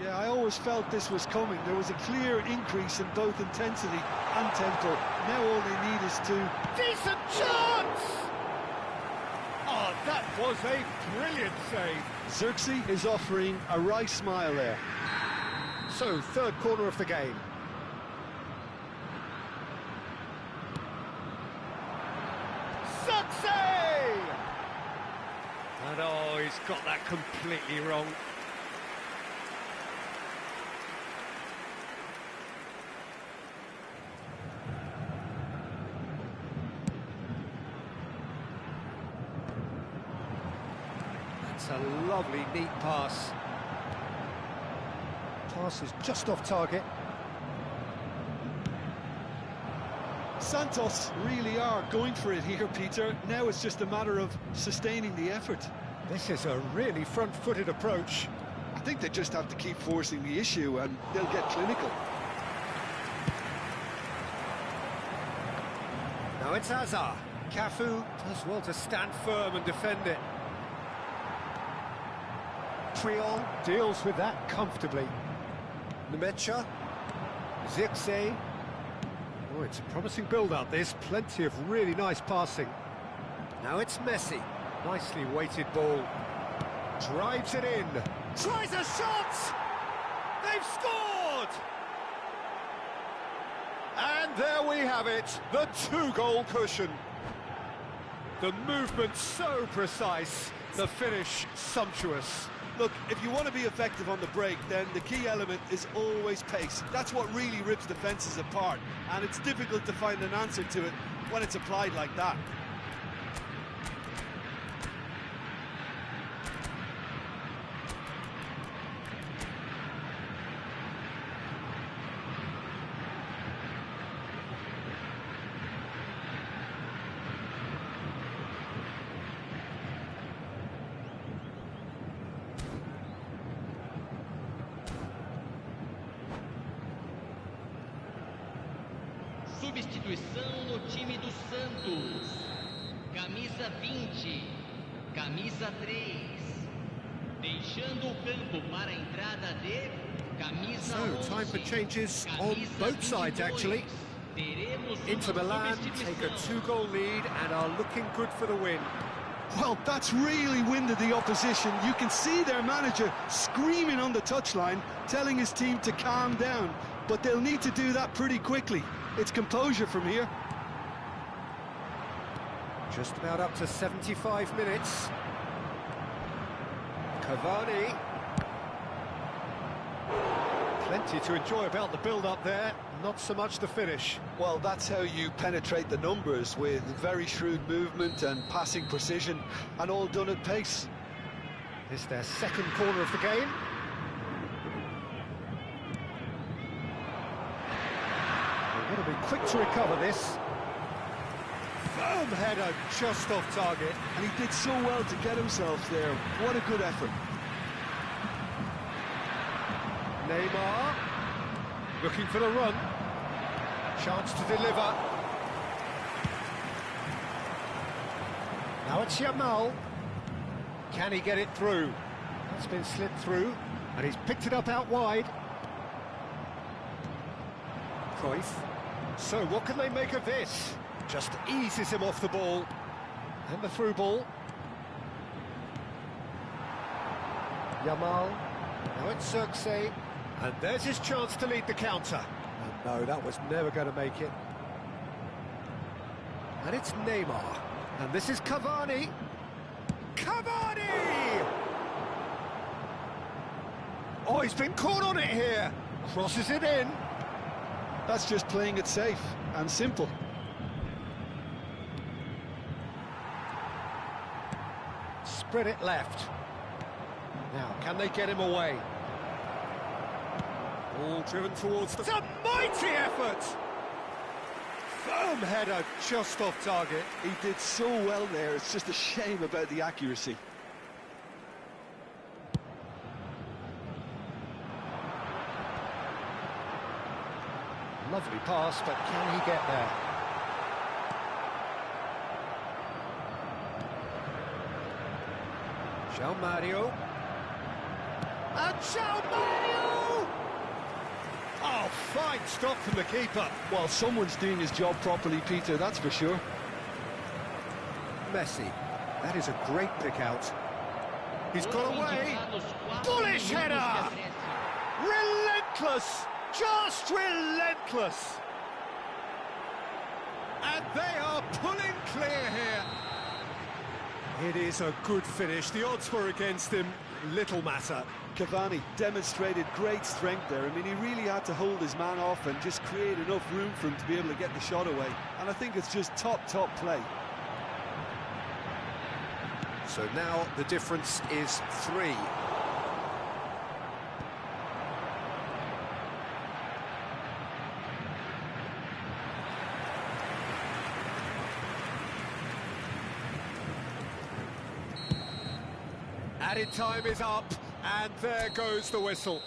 Yeah, I always felt this was coming. There was a clear increase in both intensity and tempo. Now all they need is to... Decent chance! Oh, that was a brilliant save. Xerxes is offering a wry smile there. So, third corner of the game. Xerxes! And oh, he's got that completely wrong. That's a lovely, neat pass. Pass is just off target. Santos really are going for it here, Peter. Now it's just a matter of sustaining the effort. This is a really front-footed approach. I think they just have to keep forcing the issue and they'll get clinical. Now it's Hazard. Cafu does well to stand firm and defend it. Triol deals with that comfortably. Nemecha. Zirkzee. Oh, it's a promising build-up, this. Plenty of really nice passing. Now it's Messi. Nicely weighted ball. Drives it in. Tries a shot! They've scored! And there we have it, the two-goal cushion. The movement so precise, the finish sumptuous. Look, if you want to be effective on the break, then the key element is always pace. That's what really rips defences apart, and it's difficult to find an answer to it when it's applied like that. Substituição no time do Santos. Camisa 20, camisa 3. Deixando o campo para a entrada de camisa 11. So, time for changes on both sides, actually. Inter Milan take a two-goal lead and are looking good for the win. Well, that's really winded the opposition. You can see their manager screaming on the touchline, telling his team to calm down. But they'll need to do that pretty quickly. It's composure from here. Just about up to 75 minutes. Cavani. Plenty to enjoy about the build-up there, not so much the finish. Well, that's how you penetrate the numbers, with very shrewd movement and passing precision, and all done at pace. This is their second corner of the game. They're going to be quick to recover this. Firm header just off target. And he did so well to get himself there. What a good effort. Neymar, looking for the run. Chance to deliver. Now it's Yamal. Can he get it through? It's been slipped through, and he's picked it up out wide. Cruyff. So what can they make of this? Just eases him off the ball. And the through ball. Yamal. Now it's Xerxes. And there's his chance to lead the counter. And no, that was never going to make it. And it's Neymar. And this is Cavani. Cavani! Oh, he's been caught on it here. Crosses it in. That's just playing it safe and simple. Spread it left. Now, can they get him away? All driven towards the... It's a mighty effort! Firm header just off target. He did so well there, it's just a shame about the accuracy. Lovely pass, but can he get there? João Mario. And João Mario! Oh, fine stop from the keeper. Well, someone's doing his job properly, Peter, that's for sure. Messi. That is a great pick out. He's got away. Bullish header! Relentless! Just relentless! And they are pulling clear here. It is a good finish. The odds were against him. Little matter. Cavani demonstrated great strength there. I mean, he really had to hold his man off and just create enough room for him to be able to get the shot away. And I think it's just top play. So now the difference is 3. Added time is up, and there goes the whistle.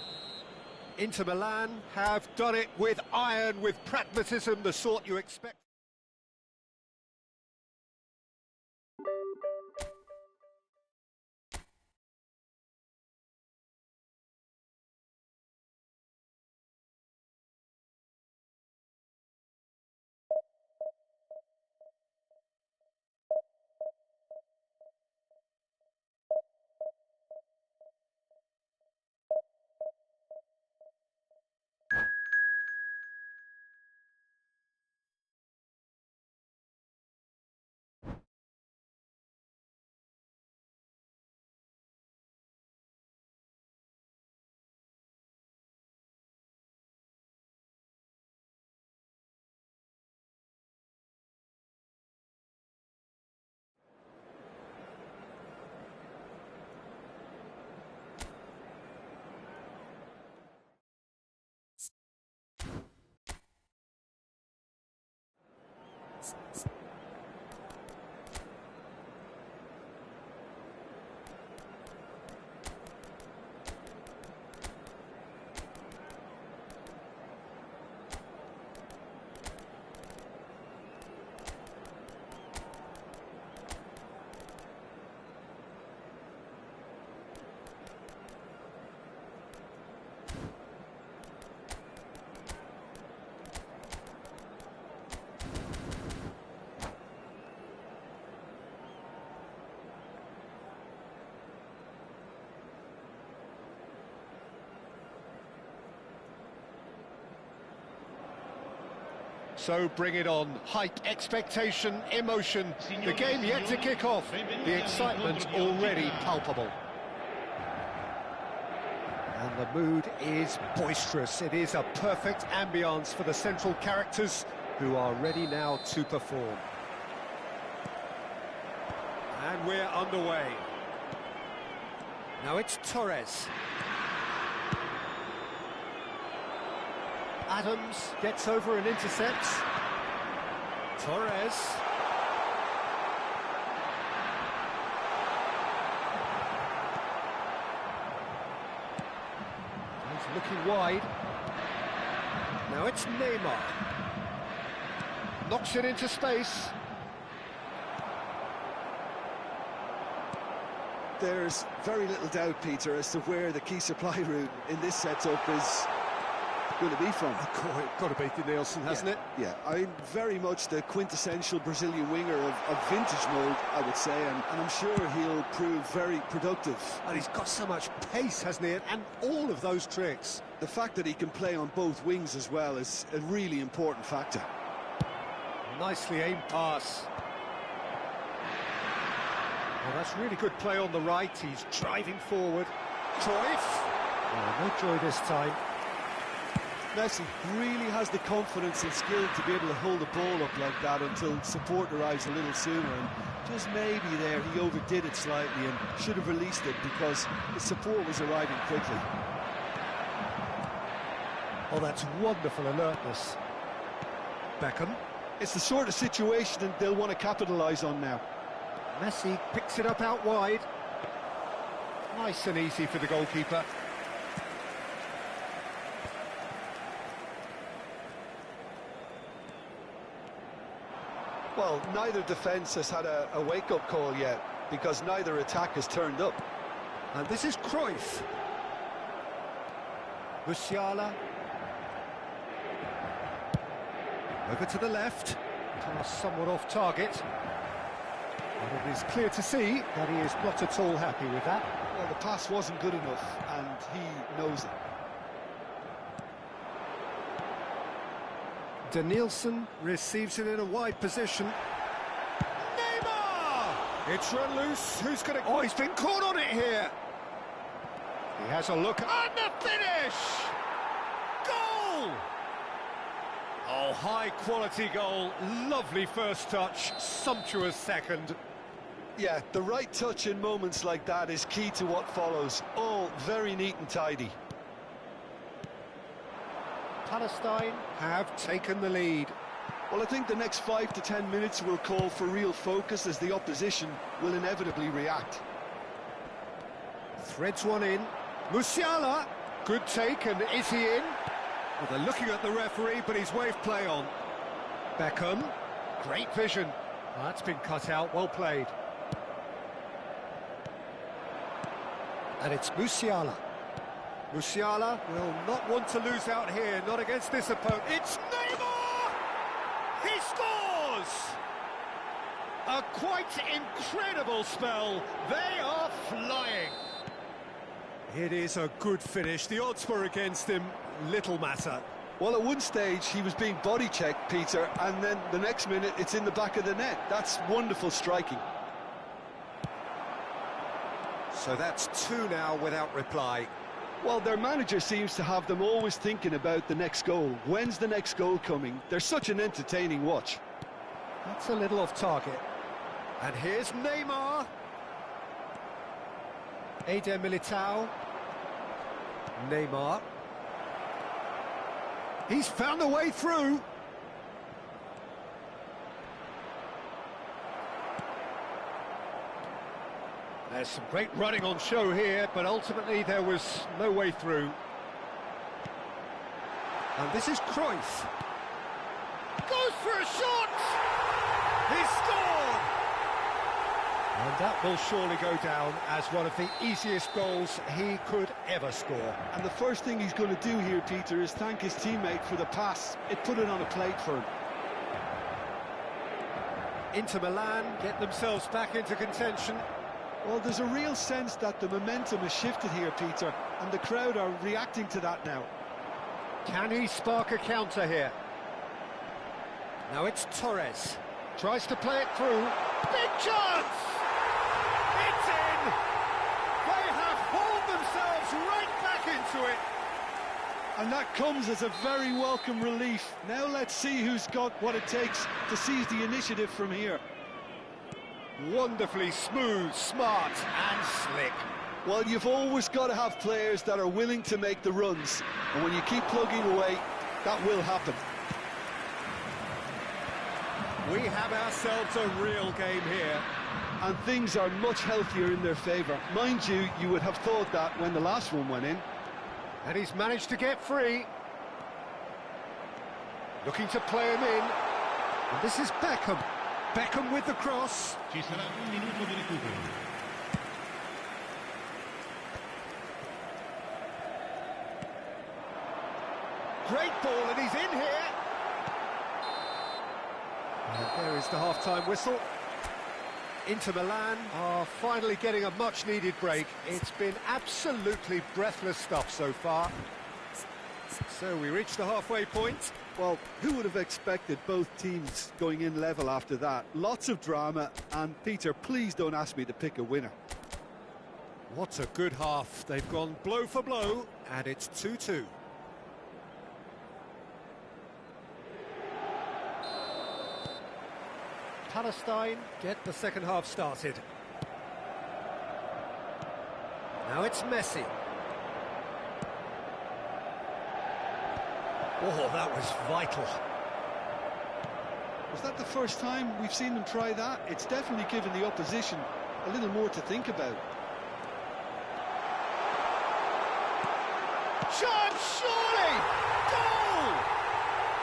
Inter Milan have done it with iron, with pragmatism, the sort you expect. So bring it on. Hype, expectation, emotion. The game yet to kick off. The excitement already palpable. And the mood is boisterous. It is a perfect ambience for the central characters who are ready now to perform. And we're underway. Now it's Torres. Adams gets over and intercepts. Torres. He's looking wide. Now it's Neymar. Knocks it into space. There's very little doubt, Peter, as to where the key supply route in this setup is going to be from. Got to beat the Nielsen, hasn't it? Yeah, I mean, very much the quintessential Brazilian winger of vintage mould, I would say, and I'm sure he'll prove very productive. And he's got so much pace, hasn't he? And all of those tricks. The fact that he can play on both wings as well is a really important factor. Nicely aimed pass. Well, that's really good play on the right. He's driving forward. Cruyff. Oh, no joy this time. Messi really has the confidence and skill to be able to hold the ball up like that until support arrives a little sooner, and just maybe there he overdid it slightly and should have released it because the support was arriving quickly. Oh, that's wonderful alertness. Beckham. It's the sort of situation that they'll want to capitalise on now. Messi picks it up out wide. Nice and easy for the goalkeeper. Well, neither defence has had a wake-up call yet, because neither attack has turned up. And this is Cruyff. Musiala. Over to the left. Pass somewhat off target. And it is clear to see that he is not at all happy with that. Well, the pass wasn't good enough, and he knows it. Danielson receives it in a wide position. Neymar! It's run loose. Who's going to... Oh, he's been caught on it here. He has a look. And the finish! Goal! Oh, high-quality goal. Lovely first touch. Sumptuous second. Yeah, the right touch in moments like that is key to what follows. All very neat and tidy. Palestine have taken the lead. Well, I think the next 5 to 10 minutes will call for real focus, as the opposition will inevitably react. Threads one in. Musiala, good take, and is he in? Well, they're looking at the referee, but he's waved play on. Beckham, great vision. Well, that's been cut out, well played. And it's Musiala. Musiala will not want to lose out here, not against this opponent. It's Neymar! He scores! A quite incredible spell. They are flying. It is a good finish. The odds were against him. Little matter. Well, at one stage he was being body checked, Peter, and then the next minute it's in the back of the net. That's wonderful striking. So that's two now without reply. Well, their manager seems to have them always thinking about the next goal. When's the next goal coming? They're such an entertaining watch. That's a little off target. And here's Neymar. Eder Militao. Neymar. He's found a way through. There's some great running on show here, but ultimately there was no way through. And this is Cruyff. Goes for a shot! He scored! And that will surely go down as one of the easiest goals he could ever score. And the first thing he's going to do here, Peter, is thank his teammate for the pass. It put it on a plate for him. Inter Milan get themselves back into contention. Well, there's a real sense that the momentum has shifted here, Peter, and the crowd are reacting to that now. Can he spark a counter here? Now it's Torres. Tries to play it through. Big chance! It's in! They have hauled themselves right back into it. And that comes as a very welcome relief. Now let's see who's got what it takes to seize the initiative from here. Wonderfully smooth, smart and slick. Well, you've always got to have players that are willing to make the runs, and when you keep plugging away, that will happen. We have ourselves a real game here. And things are much healthier in their favour. Mind you, you would have thought that when the last one went in. And he's managed to get free. Looking to play him in. And this is Beckham. Beckham with the cross. Ci sarà un minuto di recupero. Great ball, and he's in here. And there is the half-time whistle. Inter Milan are finally getting a much-needed break. It's been absolutely breathless stuff so far. So we reach the halfway point. Well, who would have expected both teams going in level after that? Lots of drama, and Peter, please don't ask me to pick a winner. What a good half. They've gone blow for blow, and it's 2-2. Palestine get the second half started. Now it's Messi. Oh, that was vital. Was that the first time we've seen them try that? It's definitely given the opposition a little more to think about. Chance, surely! Goal!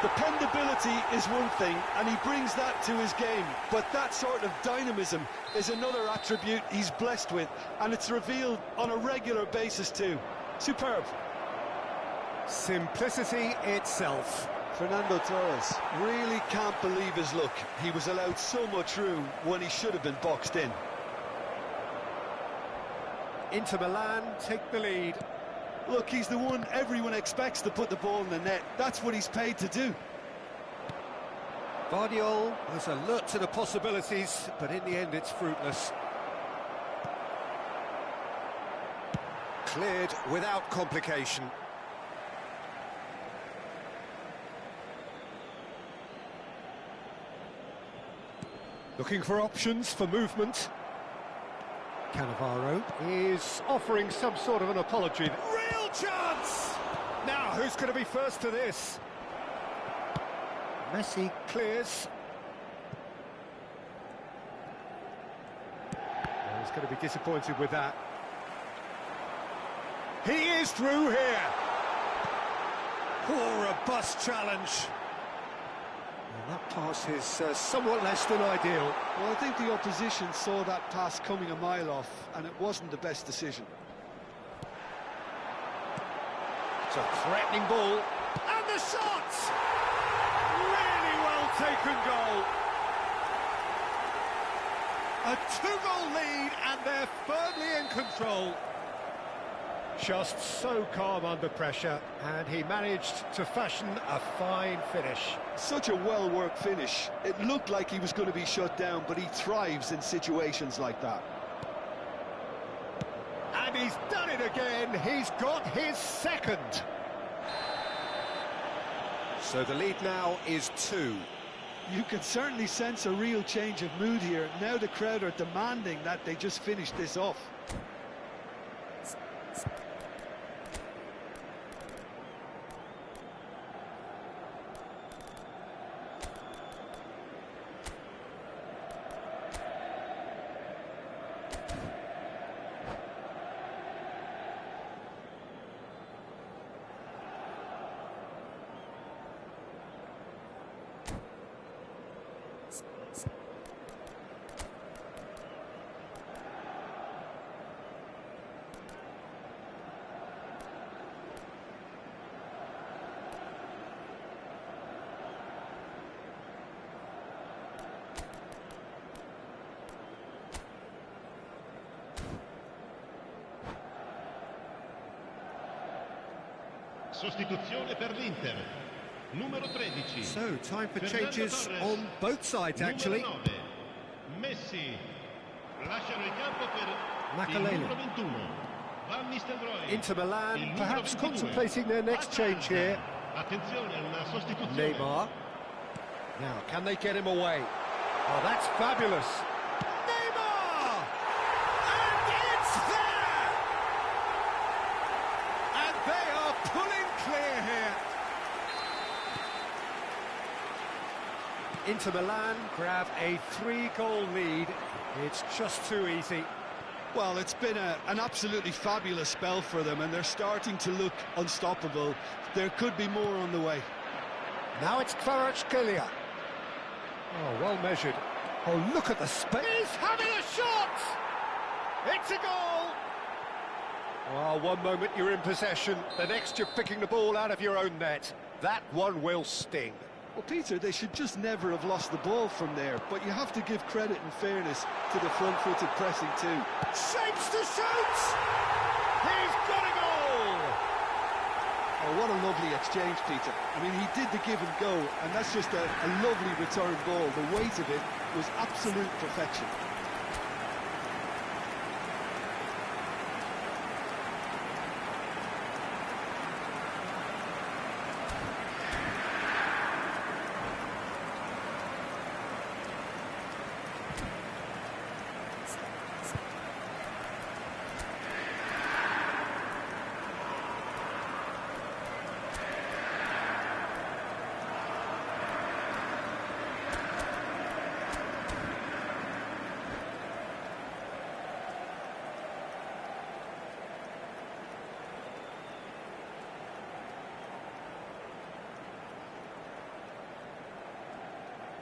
Dependability is one thing, and he brings that to his game, but that sort of dynamism is another attribute he's blessed with, and it's revealed on a regular basis too. Superb. Simplicity itself. Fernando Torres really can't believe his luck. He was allowed so much room when he should have been boxed in. Inter Milan take the lead. Look, he's the one everyone expects to put the ball in the net. That's what he's paid to do. Guardiola was alert to the possibilities, but in the end it's fruitless. Cleared without complication. Looking for options for movement. Cannavaro is offering some sort of an apology. Real chance! Now, who's going to be first to this? Messi clears. Oh, he's going to be disappointed with that. He is through here. Poor, robust challenge. And that pass is somewhat less than ideal. Well, I think the opposition saw that pass coming a mile off, and it wasn't the best decision. It's a threatening ball. And the shot! Really well taken goal. A 2-goal lead, and they're firmly in control. Just so calm under pressure, and he managed to fashion a fine finish. Such a well-worked finish. It looked like he was going to be shut down, but he thrives in situations like that. And he's done it again. He's got his second. So the lead now is 2. You can certainly sense a real change of mood here. Now the crowd are demanding that they just finish this off. Sostituzione per l'Inter. Numero 13. So, time for Fernando changes Torres. on both sides, actually. Numero 9. Messi. Lasciano il campo per Makalele. il numero 21. Van Nistelrooy. Inter Il Milan numero perhaps 22. contemplating their next change here. Attenzione, una sostituzione. Neymar. Now, can they get him away? Oh, that's fabulous. Neymar! And it's there! And they are pulling clear here. Inter Milan grab a 3-goal lead. It's just too easy. Well, it's been an absolutely fabulous spell for them, and they're starting to look unstoppable. There could be more on the way. Now it's Kvaratskhelia. Oh, well measured. Oh, look at the space. He's having a shot! It's a goal! Oh, one moment you're in possession, the next you're picking the ball out of your own net. That one will sting. Well, Peter, they should just never have lost the ball from there, but you have to give credit and fairness to the front-footed pressing too. Shapes to shoot! He's got a goal! Oh, what a lovely exchange, Peter. I mean, he did the give and go, and that's just a lovely return ball. The weight of it was absolute perfection.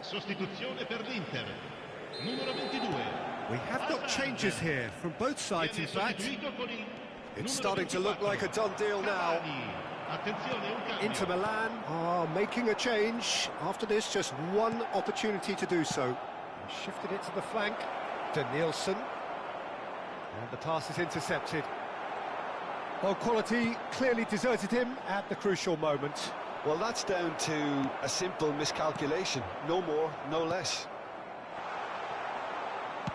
Sostituzione per l'Inter. Numero 22. We have got changes here from both sides, in fact. It's starting to look like a done deal now. Inter Milan are making a change. After this, just one opportunity to do so. He shifted it to the flank. Danielson. And the pass is intercepted. Well, quality clearly deserted him at the crucial moment. Well, that's down to a simple miscalculation. No more, no less.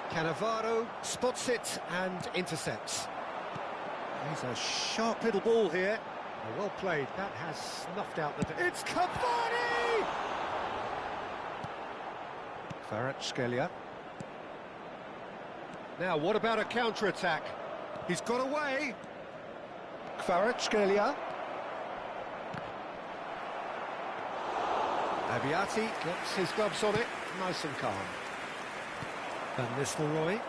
Cannavaro spots it and intercepts. He's a sharp little ball here. Well played. That has snuffed out the... It's Cavani! Kvaratskhelia. Now, what about a counter-attack? He's got away. Kvaratskhelia. Abiati gets his gloves on it, nice and calm. Van Nistelrooy.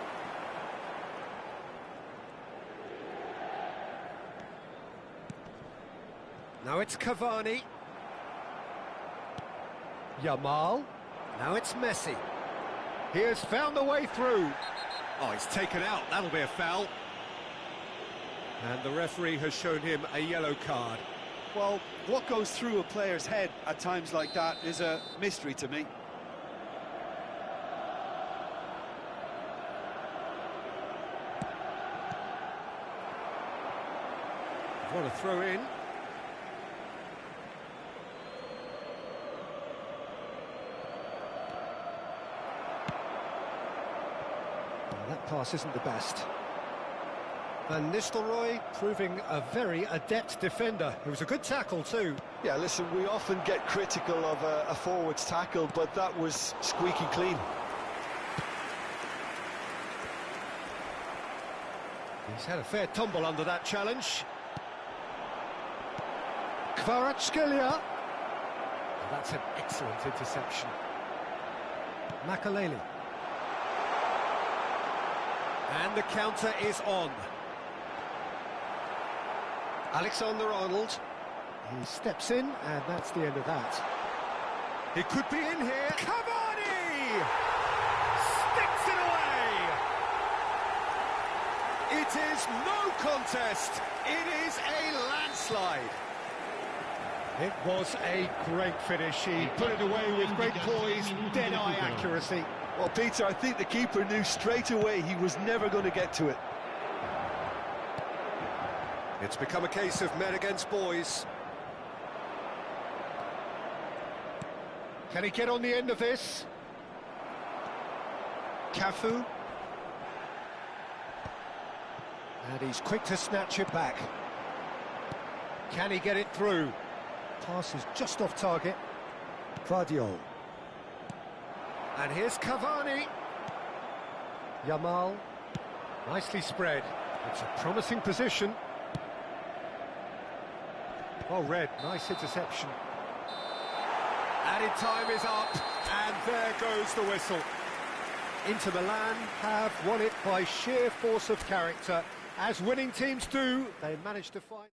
Now it's Cavani. Yamal. Now it's Messi. He has found the way through. Oh, he's taken out. That'll be a foul. And the referee has shown him a yellow card. Well, what goes through a player's head at times like that is a mystery to me. What a throw in. Well, that pass isn't the best. Van Nistelrooy proving a very adept defender. It was a good tackle too. Yeah, listen, we often get critical of a forward's tackle, but that was squeaky clean. He's had a fair tumble under that challenge. Kvaratskhelia. That's an excellent interception. Makaleli. And the counter is on. Alexander-Arnold. He steps in, and that's the end of that. He could be in here. Cavani! Sticks it away! It is no contest. It is a landslide. It was a great finish. He put it away with great poise, dead-eye accuracy. Well, Peter, I think the keeper knew straight away he was never going to get to it. It's become a case of men against boys. Can he get on the end of this? Cafu. And he's quick to snatch it back. Can he get it through? Pass is just off target. Guardiol. And here's Cavani. Yamal. Nicely spread. It's a promising position. Well read, nice interception. Added time is up, and there goes the whistle. Inter Milan have won it by sheer force of character. As winning teams do, they managed to find...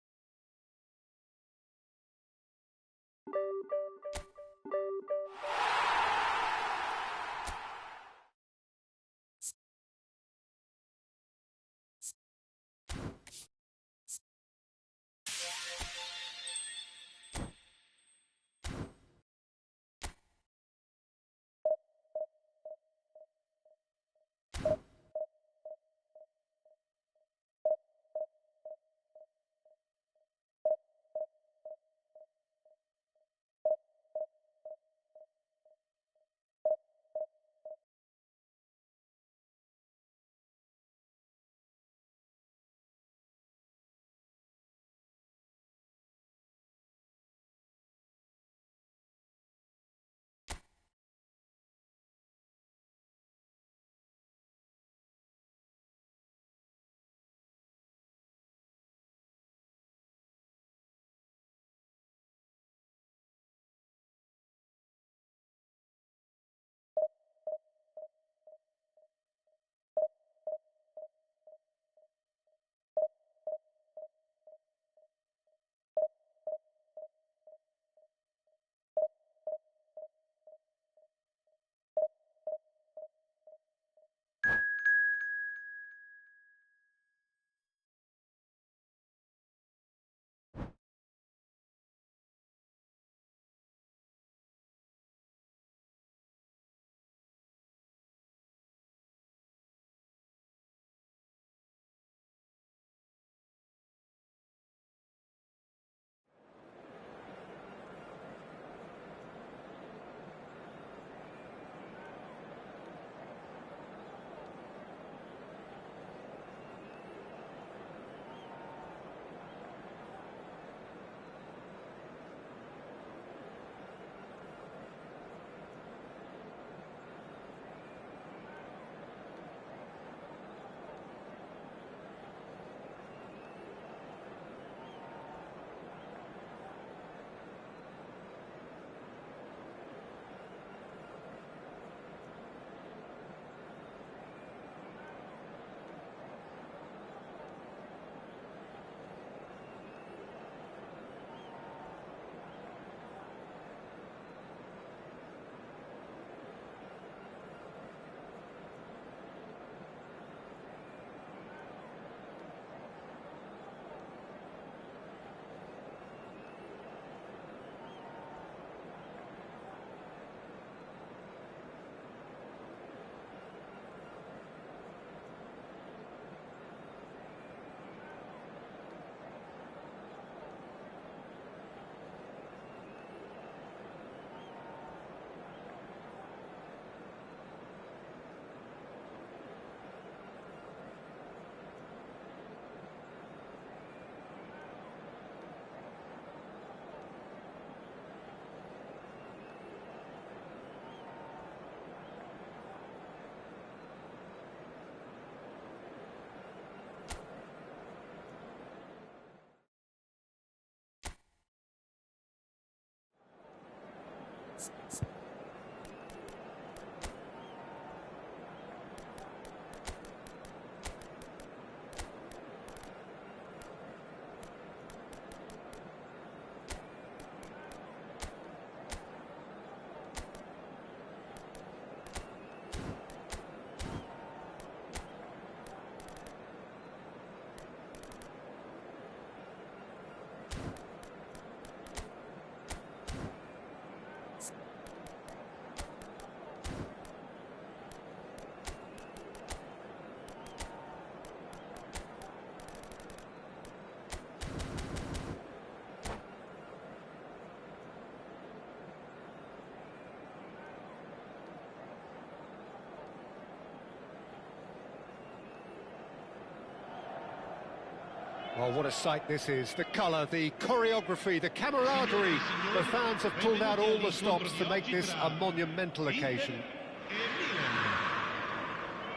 Well, what a sight this is. The colour, the choreography, the camaraderie. The fans have pulled out all the stops to make this a monumental occasion.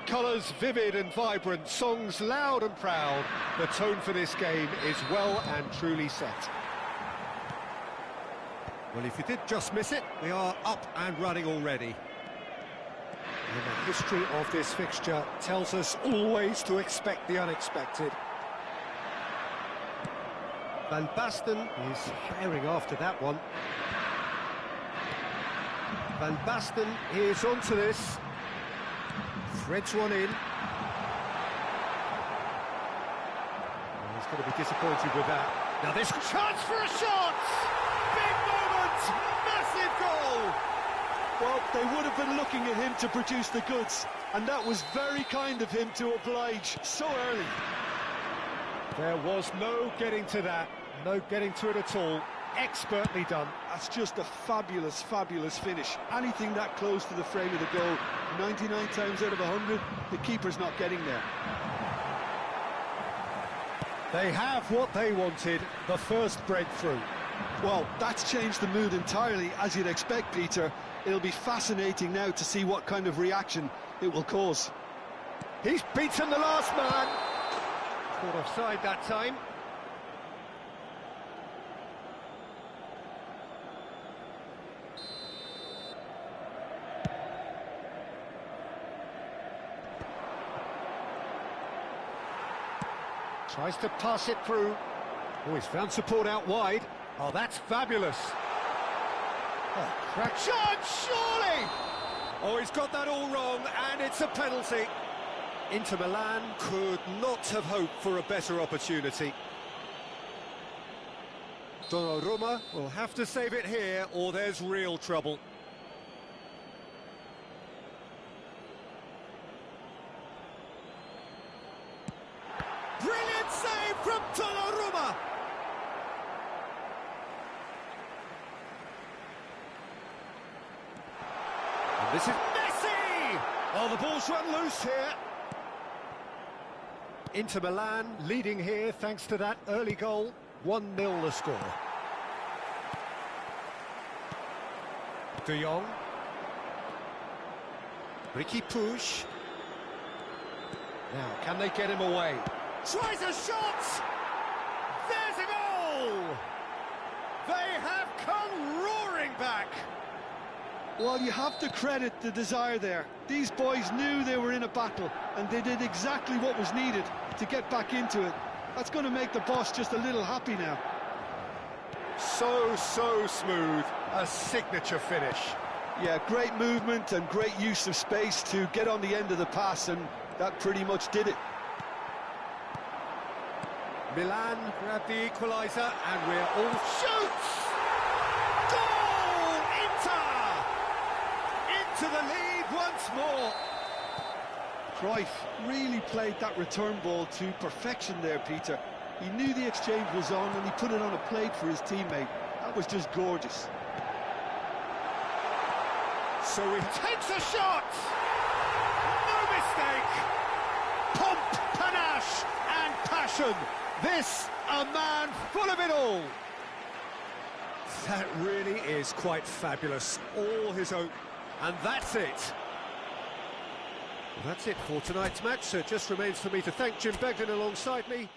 Colours vivid and vibrant, songs loud and proud. The tone for this game is well and truly set. Well, if you did just miss it, we are up and running already. And the history of this fixture tells us always to expect the unexpected. Van Basten is firing after that one. Van Basten is onto this. Threads one in. Well, he's going to be disappointed with that. Now this chance for a shot! Big moment! Massive goal! Well, they would have been looking at him to produce the goods, and that was very kind of him to oblige so early. There was no getting to that, no getting to it at all. Expertly done. That's just a fabulous, fabulous finish. Anything that close to the frame of the goal, 99 times out of 100, the keeper's not getting there. They have what they wanted, the first breakthrough. Well, that's changed the mood entirely, as you'd expect, Peter. It'll be fascinating now to see what kind of reaction it will cause. He's beaten the last man. Caught offside that time. Tries to pass it through. Oh, he's found support out wide. Oh, that's fabulous. Oh, crack shot, surely! Oh, he's got that all wrong, and it's a penalty. Inter Milan could not have hoped for a better opportunity. Donnarumma will have to save it here, or there's real trouble. Brilliant save from Donnarumma! And this is Messi! Oh, the ball's run loose here. Inter Milan leading here thanks to that early goal. 1-0 the score. De Jong. Ricky Puig. Now, can they get him away? Tries a shot! There's a goal! They have come roaring back! Well, you have to credit the desire there. These boys knew they were in a battle, and they did exactly what was needed to get back into it. That's going to make the boss just a little happy now. So smooth. A signature finish. Yeah, great movement and great use of space to get on the end of the pass, and that pretty much did it. Milan grab the equaliser, and we're all shoots! Goal! Inter! Into the lead once more. Cruyff really played that return ball to perfection there, Peter. He knew the exchange was on, and he put it on a plate for his teammate. That was just gorgeous. So he takes a shot! No mistake! Pomp, panache and passion. This, a man full of it all. That really is quite fabulous. All his own. And that's it. Well, that's it for tonight's match, so it just remains for me to thank Jim Begden alongside me.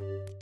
you.